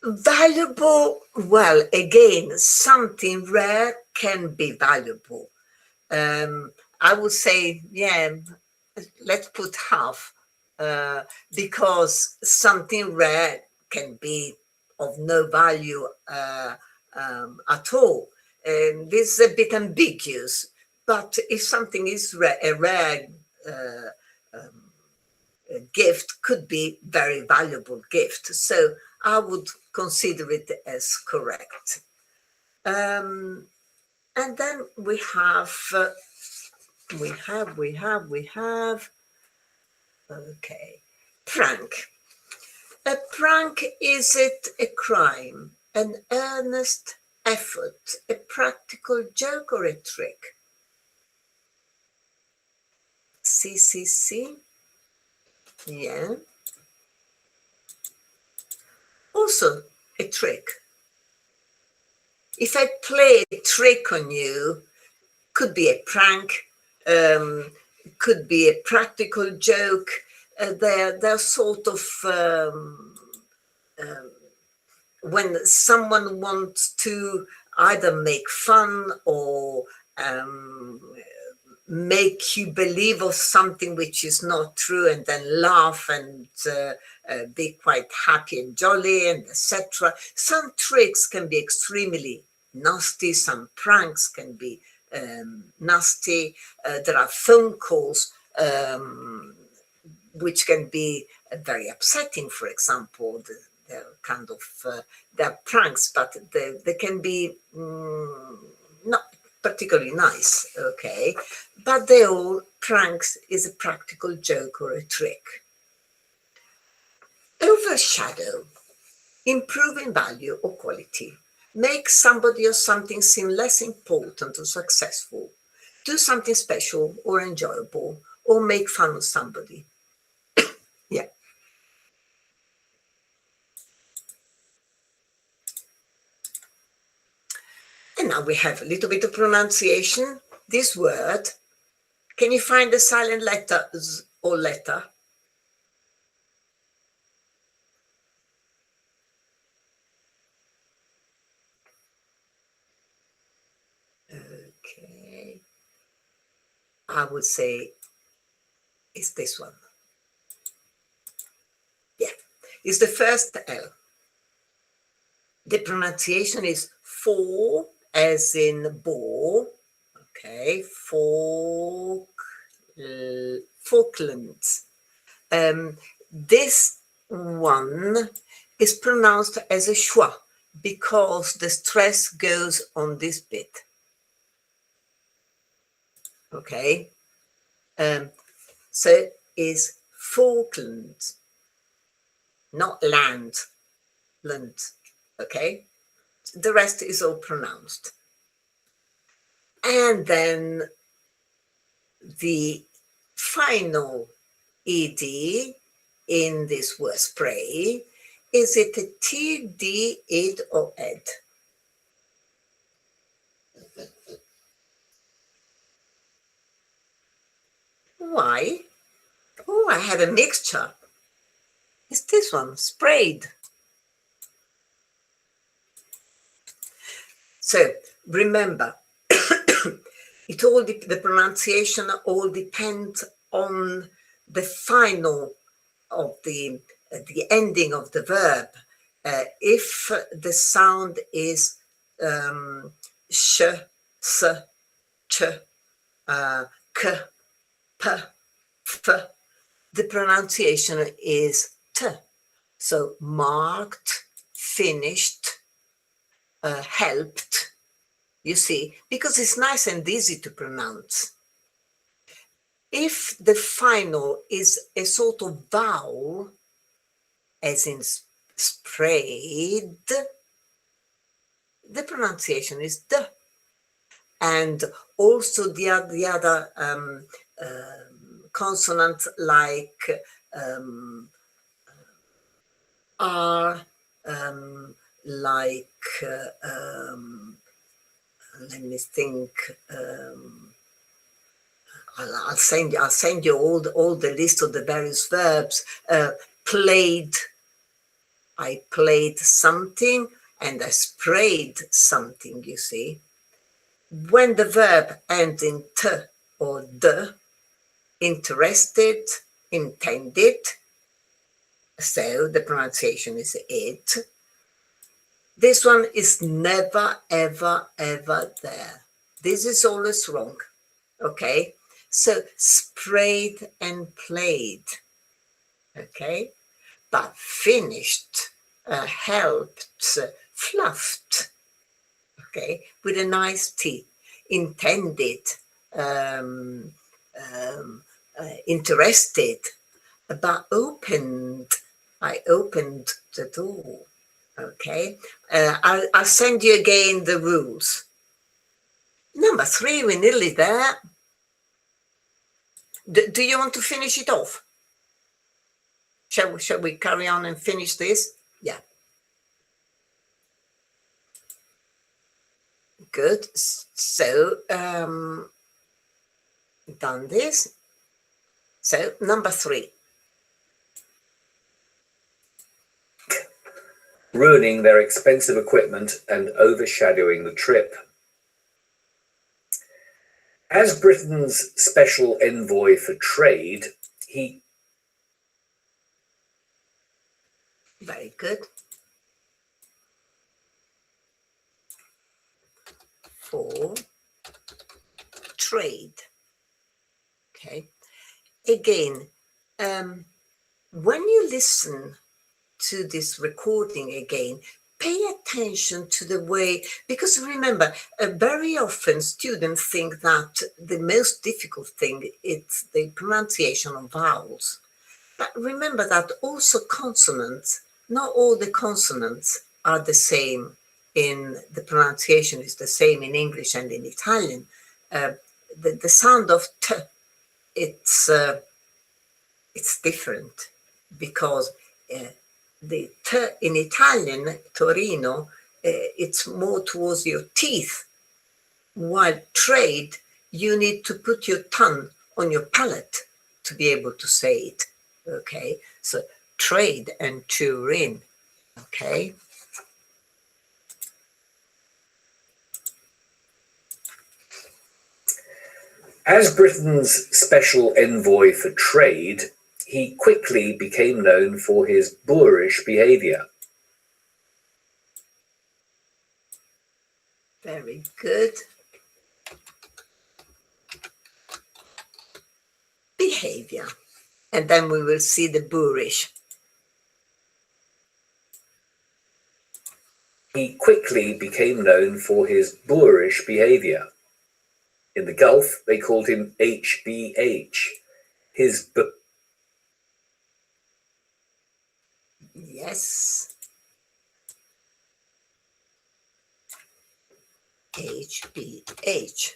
Valuable, well, again, something rare can be valuable. I would say, yeah, let's put half, because something rare can be of no value at all. This is a bit ambiguous, but if something is rare, a rare gift could be very valuable gift. So I would consider it as correct. And then we have, okay, prank. A prank, is it a crime, an earnest effort, a practical joke, or a trick? CCC, yeah. Also a trick. If I play a trick on you, could be a prank, could be a practical joke. They're sort of when someone wants to either make fun or make you believe of something which is not true, and then laugh and be quite happy and jolly, and etc. Some tricks can be extremely nasty. Some pranks can be nasty. There are phone calls which can be very upsetting. For example, they're kind of they're pranks, but they can be not particularly nice, okay? But they all, pranks is a practical joke or a trick. Overshadow, improve in value or quality. Make somebody or something seem less important or successful. Do something special or enjoyable, or make fun of somebody. Yeah. And now we have a little bit of pronunciation. This word, can you find the silent letters or letter? Okay. I would say it's this one. Yeah, it's the first L. The pronunciation is for, as in ball, Okay, Falklands. This one is pronounced as a schwa because the stress goes on this bit. Okay, so is Falklands, not land. Okay, the rest is all pronounced. And then the final ed in this word spray, is it a td, id, or ed? Why? Oh, I had a mixture. It's this one, sprayed. So remember, the pronunciation all depends on the final of the ending of the verb. If the sound is sh, s, ch, k, p, f, the pronunciation is t. So marked, finished, helped, you see, because it's nice and easy to pronounce. If the final is a sort of vowel, as in sprayed, the pronunciation is d. And also the other consonants like r, like let me think. I'll send you all the list of the various verbs. Played. I played something and I sprayed something, you see. When the verb ends in t or d, interested, intended, so the pronunciation is it. This one is never, ever, ever there. This is always wrong, okay? So sprayed and played, okay? But finished, helped, fluffed, okay, with a nice T. Intended, interested, but opened. I opened the door, okay? I'll send you again the rules. Number 3, we're nearly there. Do you want to finish it off? Shall we carry on and finish this? Yeah. Good. So, done this. So, number 3. Ruining their expensive equipment and overshadowing the trip. As Britain's special envoy for trade, he... Very good. For trade. Okay. Again, when you listen to this recording again, pay attention to the way, because remember, very often students think that the most difficult thing is the pronunciation of vowels. But remember that also consonants, not all the consonants are the same in the pronunciation is the same in English and in Italian. The sound of t, it's different because the t in Italian, Torino, it's more towards your teeth, while trade, you need to put your tongue on your palate to be able to say it. Okay, so trade and turin. Okay. As Britain's special envoy for trade, he quickly became known for his boorish behaviour. Very good. behavior. And then we will see the boorish. He quickly became known for his boorish behavior. In the Gulf, they called him HBH. Yes. HBH.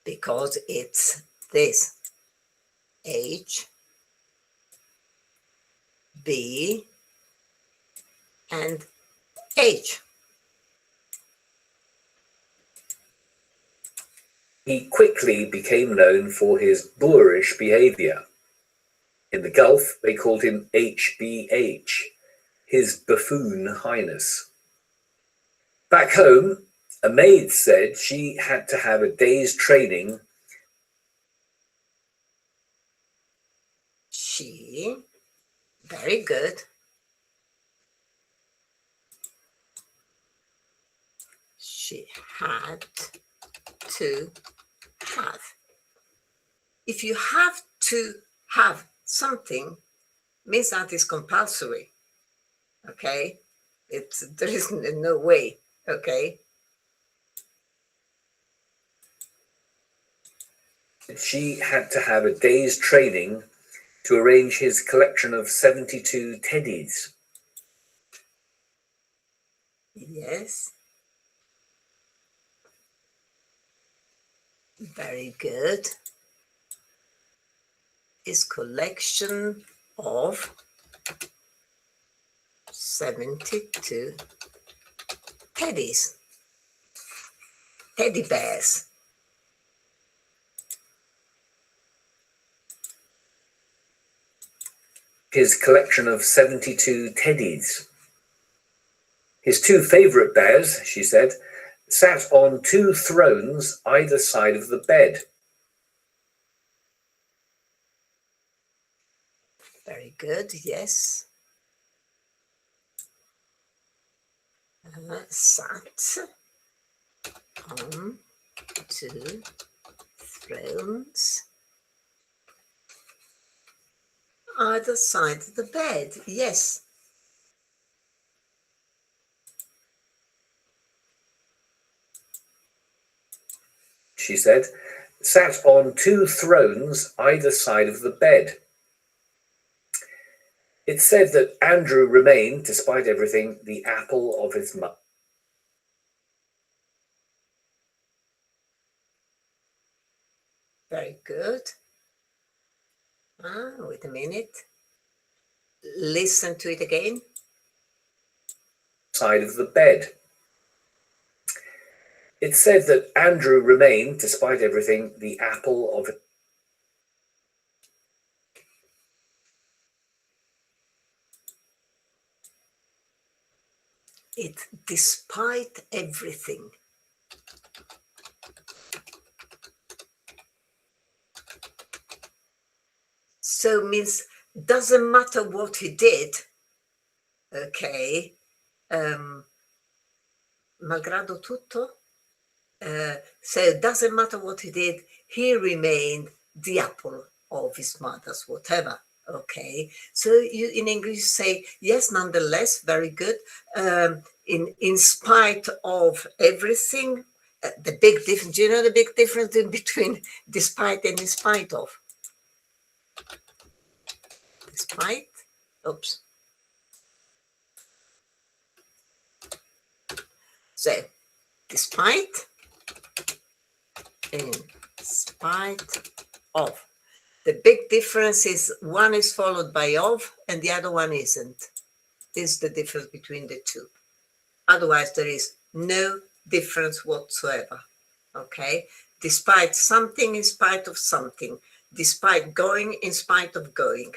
Because it's this. H, B, and H. He quickly became known for his boorish behavior. In the Gulf, they called him HBH, His Buffoon Highness. Back home, a maid said she had to have a day's training. She, very good. She had to have. If you have to have something, means that is compulsory. Okay, there is no way. Okay. She had to have a day's training to arrange his collection of 72 teddies. Yes. Very good. His collection of 72 teddies. Teddy bears. His collection of 72 teddies. His two favorite bears, she said, sat on two thrones either side of the bed. Very good, yes. Sat on two thrones either side of the bed, yes. She said, sat on two thrones either side of the bed. It said that Andrew remained, despite everything, the apple of his mother. Very good. Wait a minute. Listen to it again. Side of the bed. It said that Andrew remained, despite everything, the apple of. It despite everything. So means doesn't matter what he did. Okay. Malgrado tutto. So it doesn't matter what he did, he remained the apple of his mother's whatever. Okay, so you in English say yes, nonetheless, very good. In spite of everything, the big difference. Do you know the big difference in between despite and in spite of? Despite, oops. So, despite, in spite of. The big difference is one is followed by of and the other one isn't. This is the difference between the two. Otherwise, there is no difference whatsoever. Okay? Despite something, in spite of something. Despite going, in spite of going.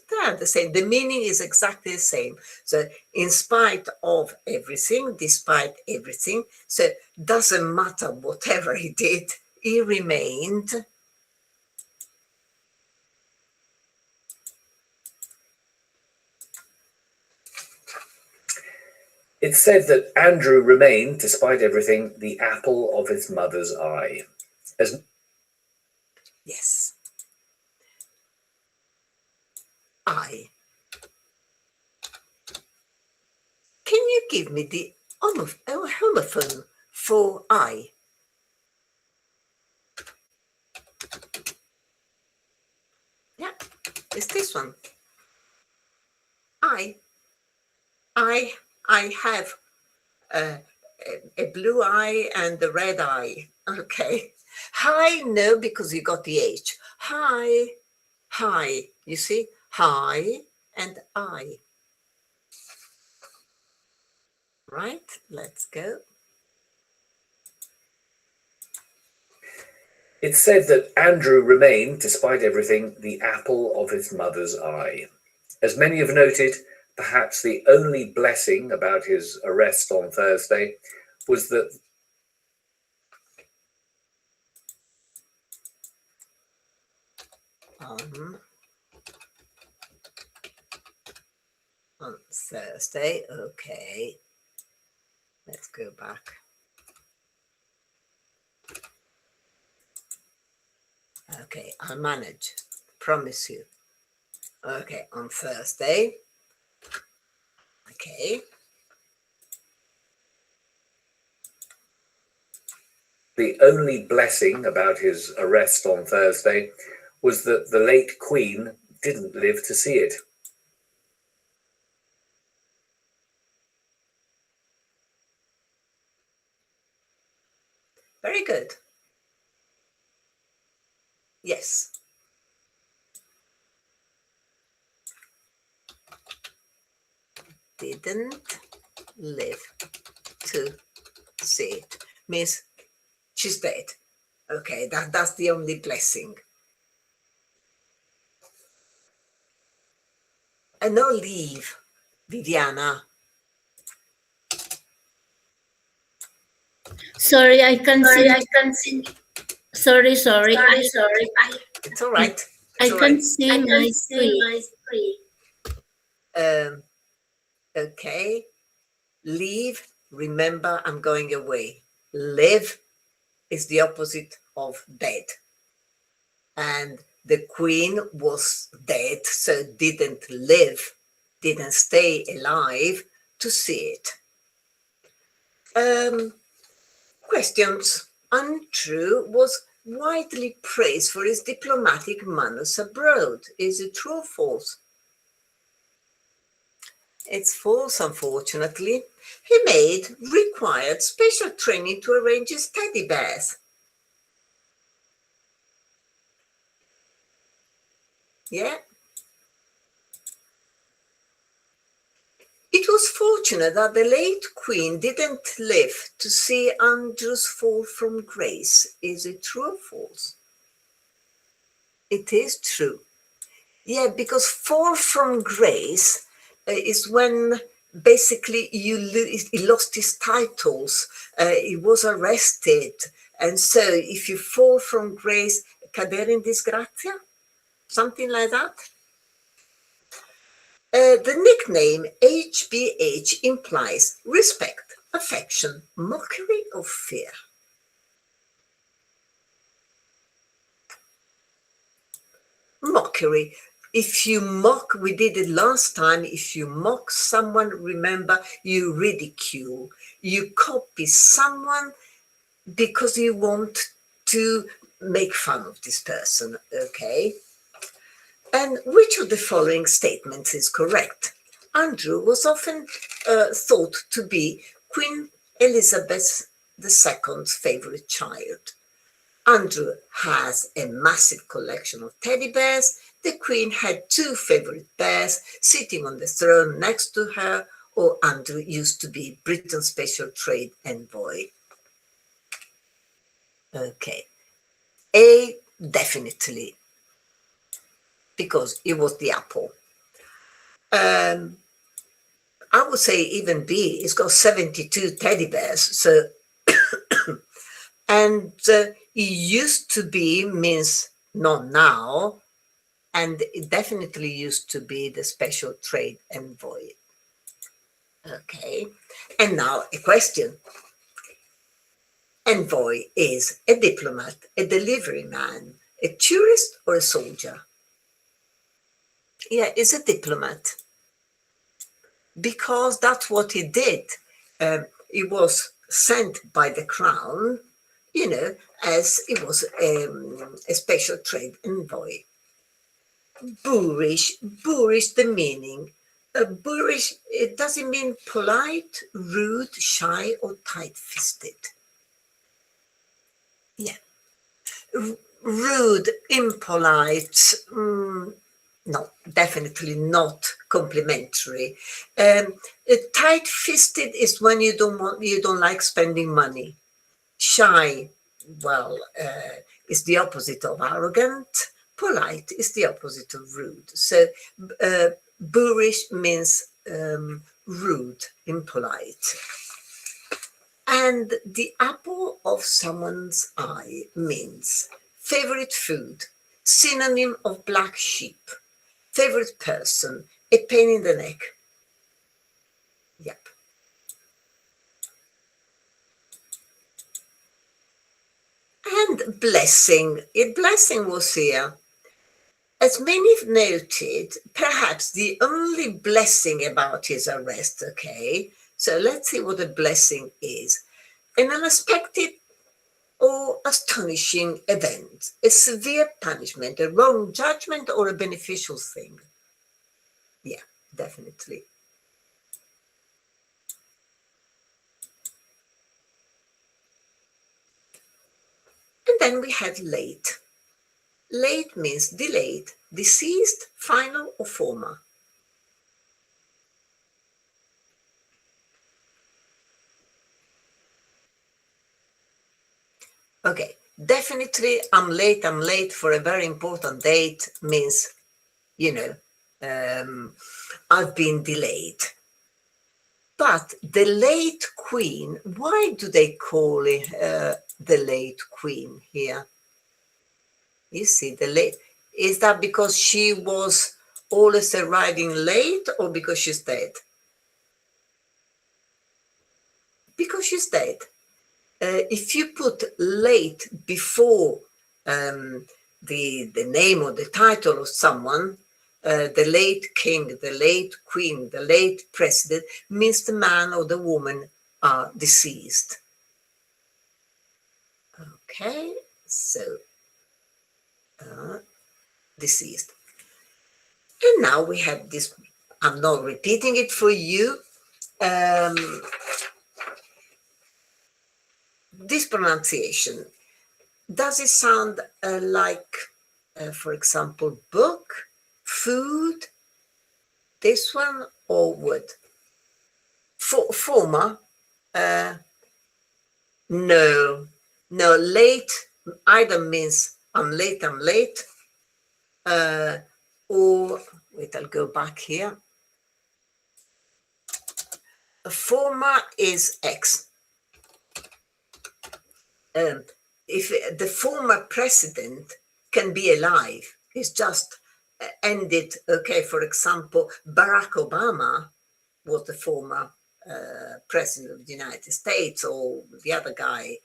They are the same. The meaning is exactly the same. So, in spite of everything, despite everything. So, doesn't matter whatever he did, he remained. It's said that Andrew remained, despite everything, the apple of his mother's eye. Yes. I. Can you give me the homophone for I? Yeah, it's this one. I have a blue eye and a red eye. Okay. Hi, no, because you got the H. Hi. You see? Hi and I. Right? Let's go. It's said that Andrew remained, despite everything, the apple of his mother's eye. As many have noted, perhaps the only blessing about his arrest on Thursday was that on Thursday. Okay. Let's go back. Okay, I'll manage. Promise you. Okay, on Thursday. Okay. the only blessing about his arrest on Thursday was that the late Queen didn't live to see it. Very good. Yes. Didn't live to see it. Means she's dead. Okay, that's the only blessing. And no leave, Viviana. Sorry, I can't see. Sorry. It's all right. I can't see my screen. Okay. Leave. Remember, I'm going away. Live is the opposite of dead. And the Queen was dead, so didn't live, didn't stay alive to see it. Questions. Andrew was widely praised for his diplomatic manners abroad. Is it true or false? It's false, unfortunately. He required special training to arrange his teddy bears. Yeah. It was fortunate that the late Queen didn't live to see Andrew's fall from grace. Is it true or false? It is true. Yeah, because fall from grace is when basically he lost his titles, he was arrested. And so if you fall from grace, cadere in disgrazia, something like that. The nickname HBH implies respect, affection, mockery, or fear. Mockery. If you mock, we did it last time, if you mock someone, remember, you ridicule. You copy someone because you want to make fun of this person, okay? And which of the following statements is correct? Andrew was often thought to be Queen Elizabeth II's favorite child. Andrew has a massive collection of teddy bears. The Queen had 2 favorite bears sitting on the throne next to her, or Andrew used to be Britain's special trade envoy. Okay. A, definitely, because it was the apple. I would say even B, it's got 72 teddy bears. So, and it used to be means not now, and it definitely used to be the special trade envoy. Okay, and now a question. Envoy is a diplomat, a delivery man, a tourist, or a soldier? Yeah, it's a diplomat, because that's what he did. He was sent by the crown, as it was a special trade envoy. Boorish, the meaning. Boorish, does it mean polite, rude, shy, or tight-fisted? Yeah. Rude, impolite, no, definitely not complimentary. Tight-fisted is when you don't like spending money. Shy, well, is the opposite of arrogant. Polite is the opposite of rude. So boorish means rude, impolite. And the apple of someone's eye means favorite food, synonym of black sheep, favorite person, a pain in the neck. Yep. And blessing. A blessing was here. As many have noted, perhaps the only blessing about his arrest, okay? So let's see what a blessing is. An unexpected or astonishing event, a severe punishment, a wrong judgment, or a beneficial thing. Yeah, definitely. And then we have late. Late means delayed, deceased, final, or former. Okay, definitely I'm late for a very important date means, I've been delayed. But the late queen, why do they call it the late queen here? You see, the late, is that because she was always arriving late or because she's dead? Because she's dead. If you put late before the name or the title of someone, the late king, the late queen, the late president, means the man or the woman are deceased. Okay, so deceased. And now we have this, I'm not repeating it for you. This pronunciation, does it sound like, for example, book, food, this one, or wood? Former, no, late either means I'm late, or, wait, I'll go back here. A former is X. If the former president can be alive, he's just ended, okay, for example, Barack Obama was the former president of the United States, or the other guy,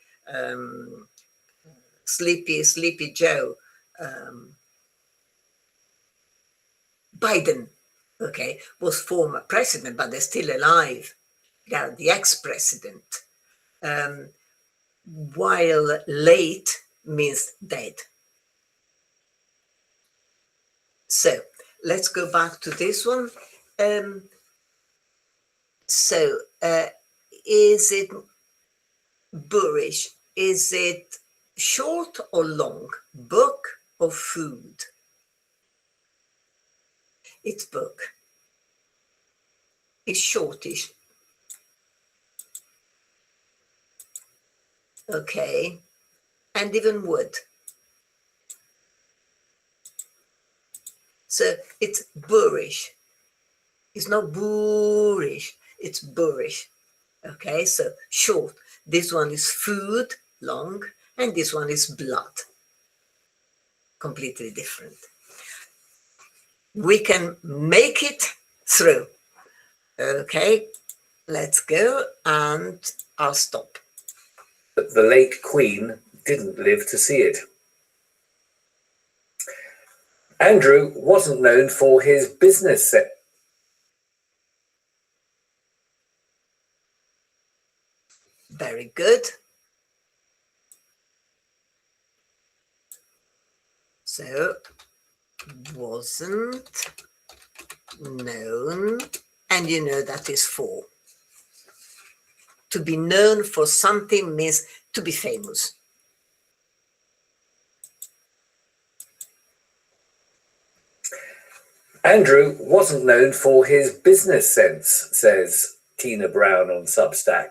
Sleepy Joe, Biden, okay, was former president, but they're still alive. They are the ex-president. While late means dead. So let's go back to this one. Is it boorish? Is it short or long? Book or food? It's book. It's shortish. Okay. And even wood. So it's boorish. It's not boorish, it's boorish. Okay, so short. This one is food, long, and this one is blood. Completely different. We can make it through. Okay, Let's go, and I'll stop. But the late Queen didn't live to see it. Andrew wasn't known for his business sense. Very good. So, wasn't known, and you know that is for. To be known for something means to be famous. Andrew wasn't known for his business sense, says Tina Brown on Substack.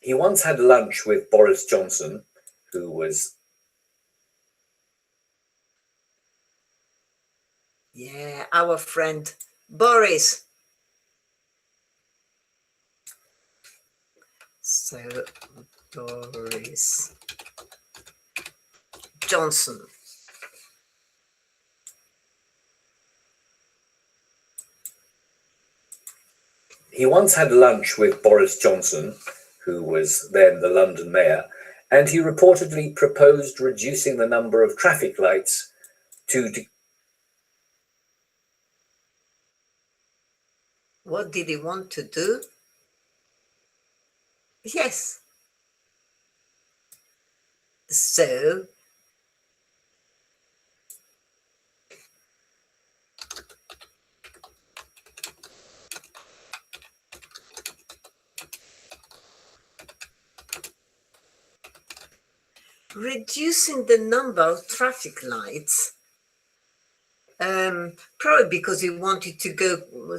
He once had lunch with Boris Johnson, who was... Yeah, our friend Boris. So, Boris Johnson. He once had lunch with Boris Johnson, who was then the London mayor, and he reportedly proposed reducing the number of traffic lights to... What did he want to do? Yes. So, reducing the number of traffic lights, probably because he wanted to go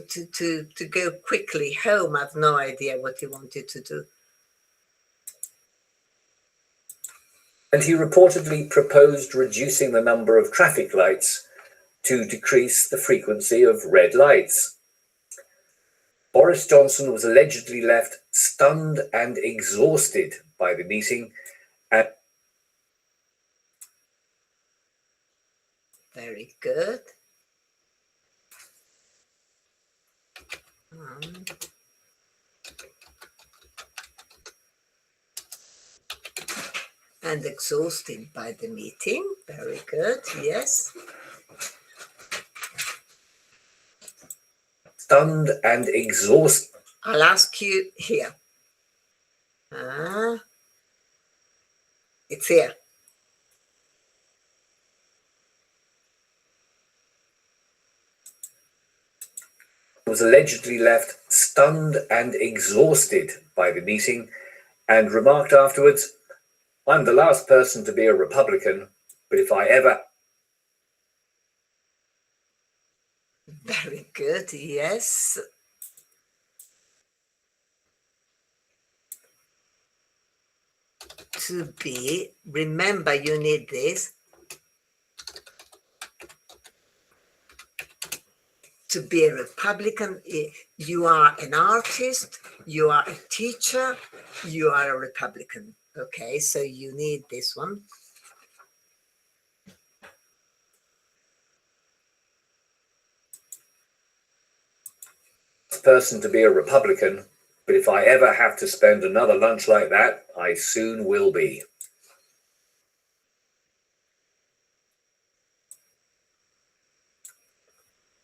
to go quickly home. I've no idea what he wanted to do. And he reportedly proposed reducing the number of traffic lights to decrease the frequency of red lights. Boris Johnson was allegedly left stunned and exhausted by the meeting. Very good. And exhausted by the meeting. Very good, yes. Stunned and exhausted. I'll ask you here. It's here. Was allegedly left stunned and exhausted by the meeting and remarked afterwards, "I'm the last person to be a Republican, but if I ever..." Very good, yes. To be, remember you need this. To be a Republican, you are an artist, you are a teacher, you are a Republican. Okay, so you need this one. Person to be a Republican, but if I ever have to spend another lunch like that, I soon will be.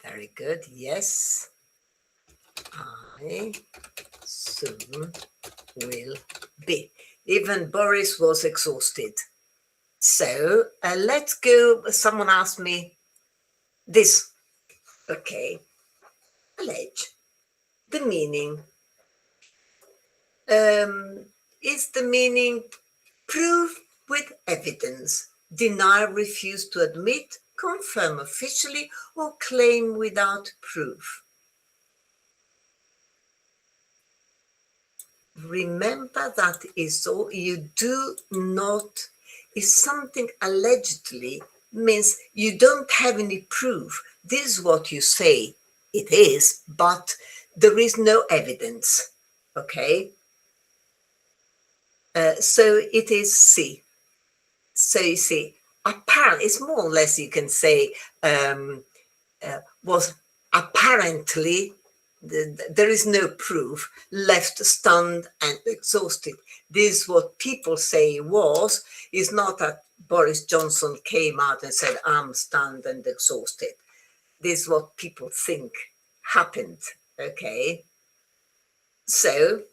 Very good, yes. I soon will be. Even Boris was exhausted. So let's go. Someone asked me this. Okay. Allege. The meaning. Is the meaning prove with evidence, deny, refuse to admit, confirm officially, or claim without proof? Remember that is all. You do not, if something allegedly means you don't have any proof, this is what you say it is, but there is no evidence. Okay? So it is C. So you see, apparent, it's more or less you can say was apparently There is no proof. Left stunned and exhausted. This what people say was, is not that Boris Johnson came out and said, I'm stunned and exhausted. This is what people think happened. Okay. So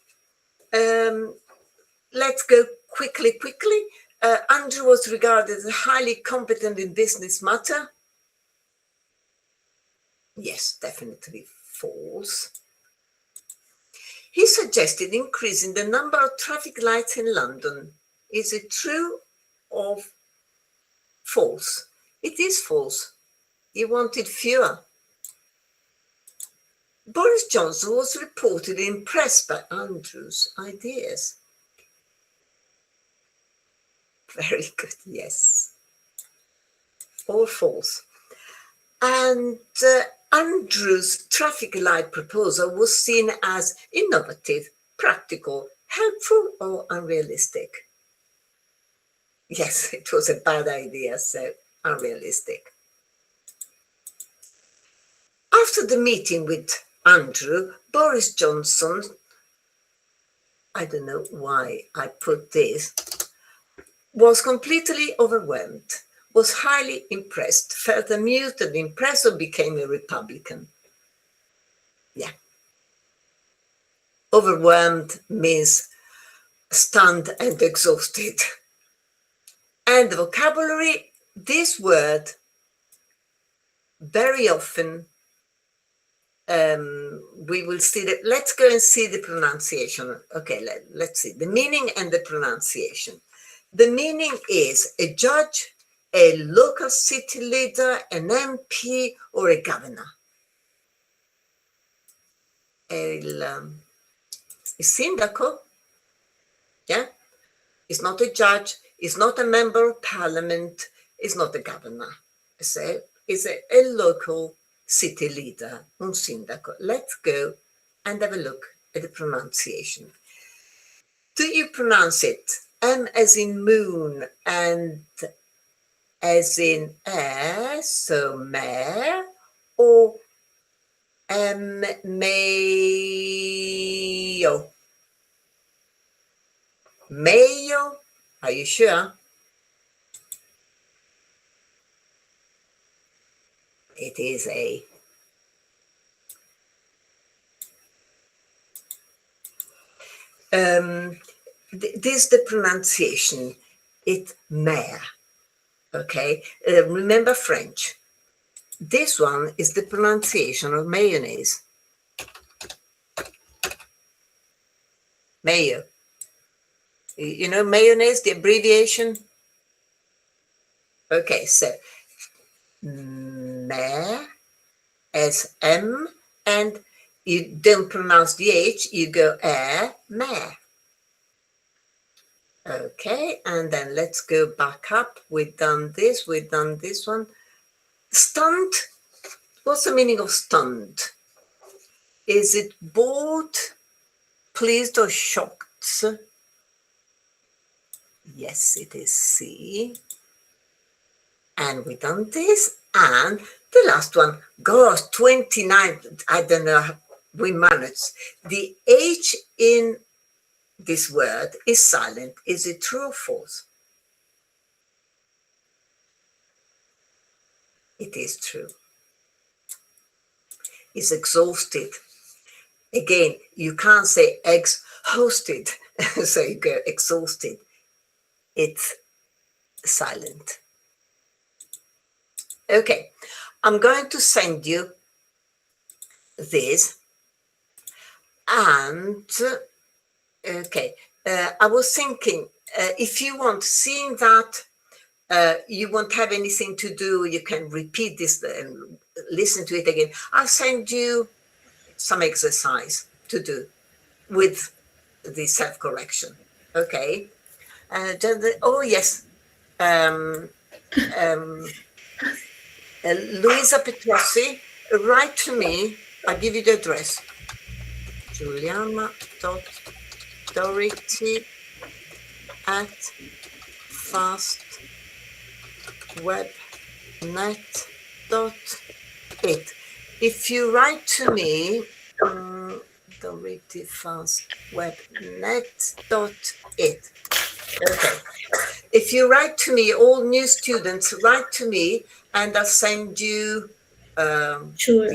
let's go quickly. Andrew was regarded as highly competent in business matter. Yes, definitely false. He suggested increasing the number of traffic lights in London. Is it true or false? It is false. He wanted fewer. Boris Johnson was reportedly impressed by Andrew's ideas. Very good, yes. All false. And Andrew's traffic light proposal was seen as innovative, practical, helpful, or unrealistic. Yes, it was a bad idea, so unrealistic. After the meeting with Andrew, Boris Johnson, I don't know why I put this, was completely overwhelmed, was highly impressed, felt amused and impressed, or became a Republican. Yeah. Overwhelmed means stunned and exhausted. And the vocabulary, this word, very often, we will see that. Let's go and see the pronunciation. Okay, let's see the meaning and the pronunciation. The meaning is a judge, a local city leader, an MP, or a governor. Il sindaco, yeah, is not a judge, is not a member of parliament, is not a governor. So is a local city leader, un sindaco. Let's go and have a look at the pronunciation. Do you pronounce it M as in moon and as in air, so mayor, or mayo? Mayo? Are you sure? It is a this is the pronunciation. It's mayor. Okay, remember French. This one is the pronunciation of mayonnaise. Mayo. You know mayonnaise, the abbreviation? Okay, so mayor as M, and you don't pronounce the H, you go air, mayor. Okay, and then let's go back up. We've done this one. Stunned. What's the meaning of stunned? Is it bored, pleased, or shocked? Yes, it is C. And we've done this. And the last one, gosh, 29, I don't know how we managed. The H in this word is silent. Is it true or false? It is true. It's exhausted. Again, you can't say exhausted, so you go exhausted. It's silent. Okay, I'm going to send you this. And, okay, I was thinking, if you want, seeing that you won't have anything to do, you can repeat this and listen to it again. I'll send you some exercise to do with the self-correction. Okay. Oh yes. Luisa Petrossi, write to me. I'll give you the address. Juliana.dorothy@fastwebnet.it. If you write to me creativefastwebnet.it. Okay. If you write to me, all new students, write to me, and I'll send you Sure.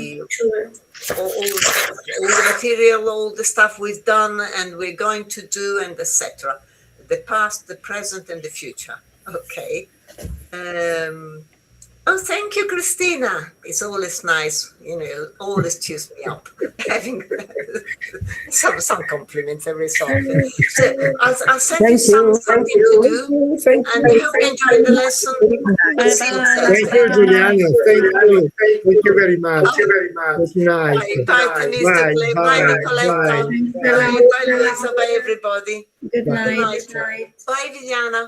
all the material, all the stuff we've done and we're going to do, and etc. The past, the present, and the future. Okay. Oh, thank you, Christina. It's always nice, always cheers me up having some compliments every so often. So I'll send you something to do, and I hope you enjoyed the lesson. I'll see you Thank Thursday. you, Juliana. Thank you very much. It's nice. Bye, Tanista. Bye, Nicoletta. Bye, Luisa. Bye, everybody. Good night. Bye, Viviana.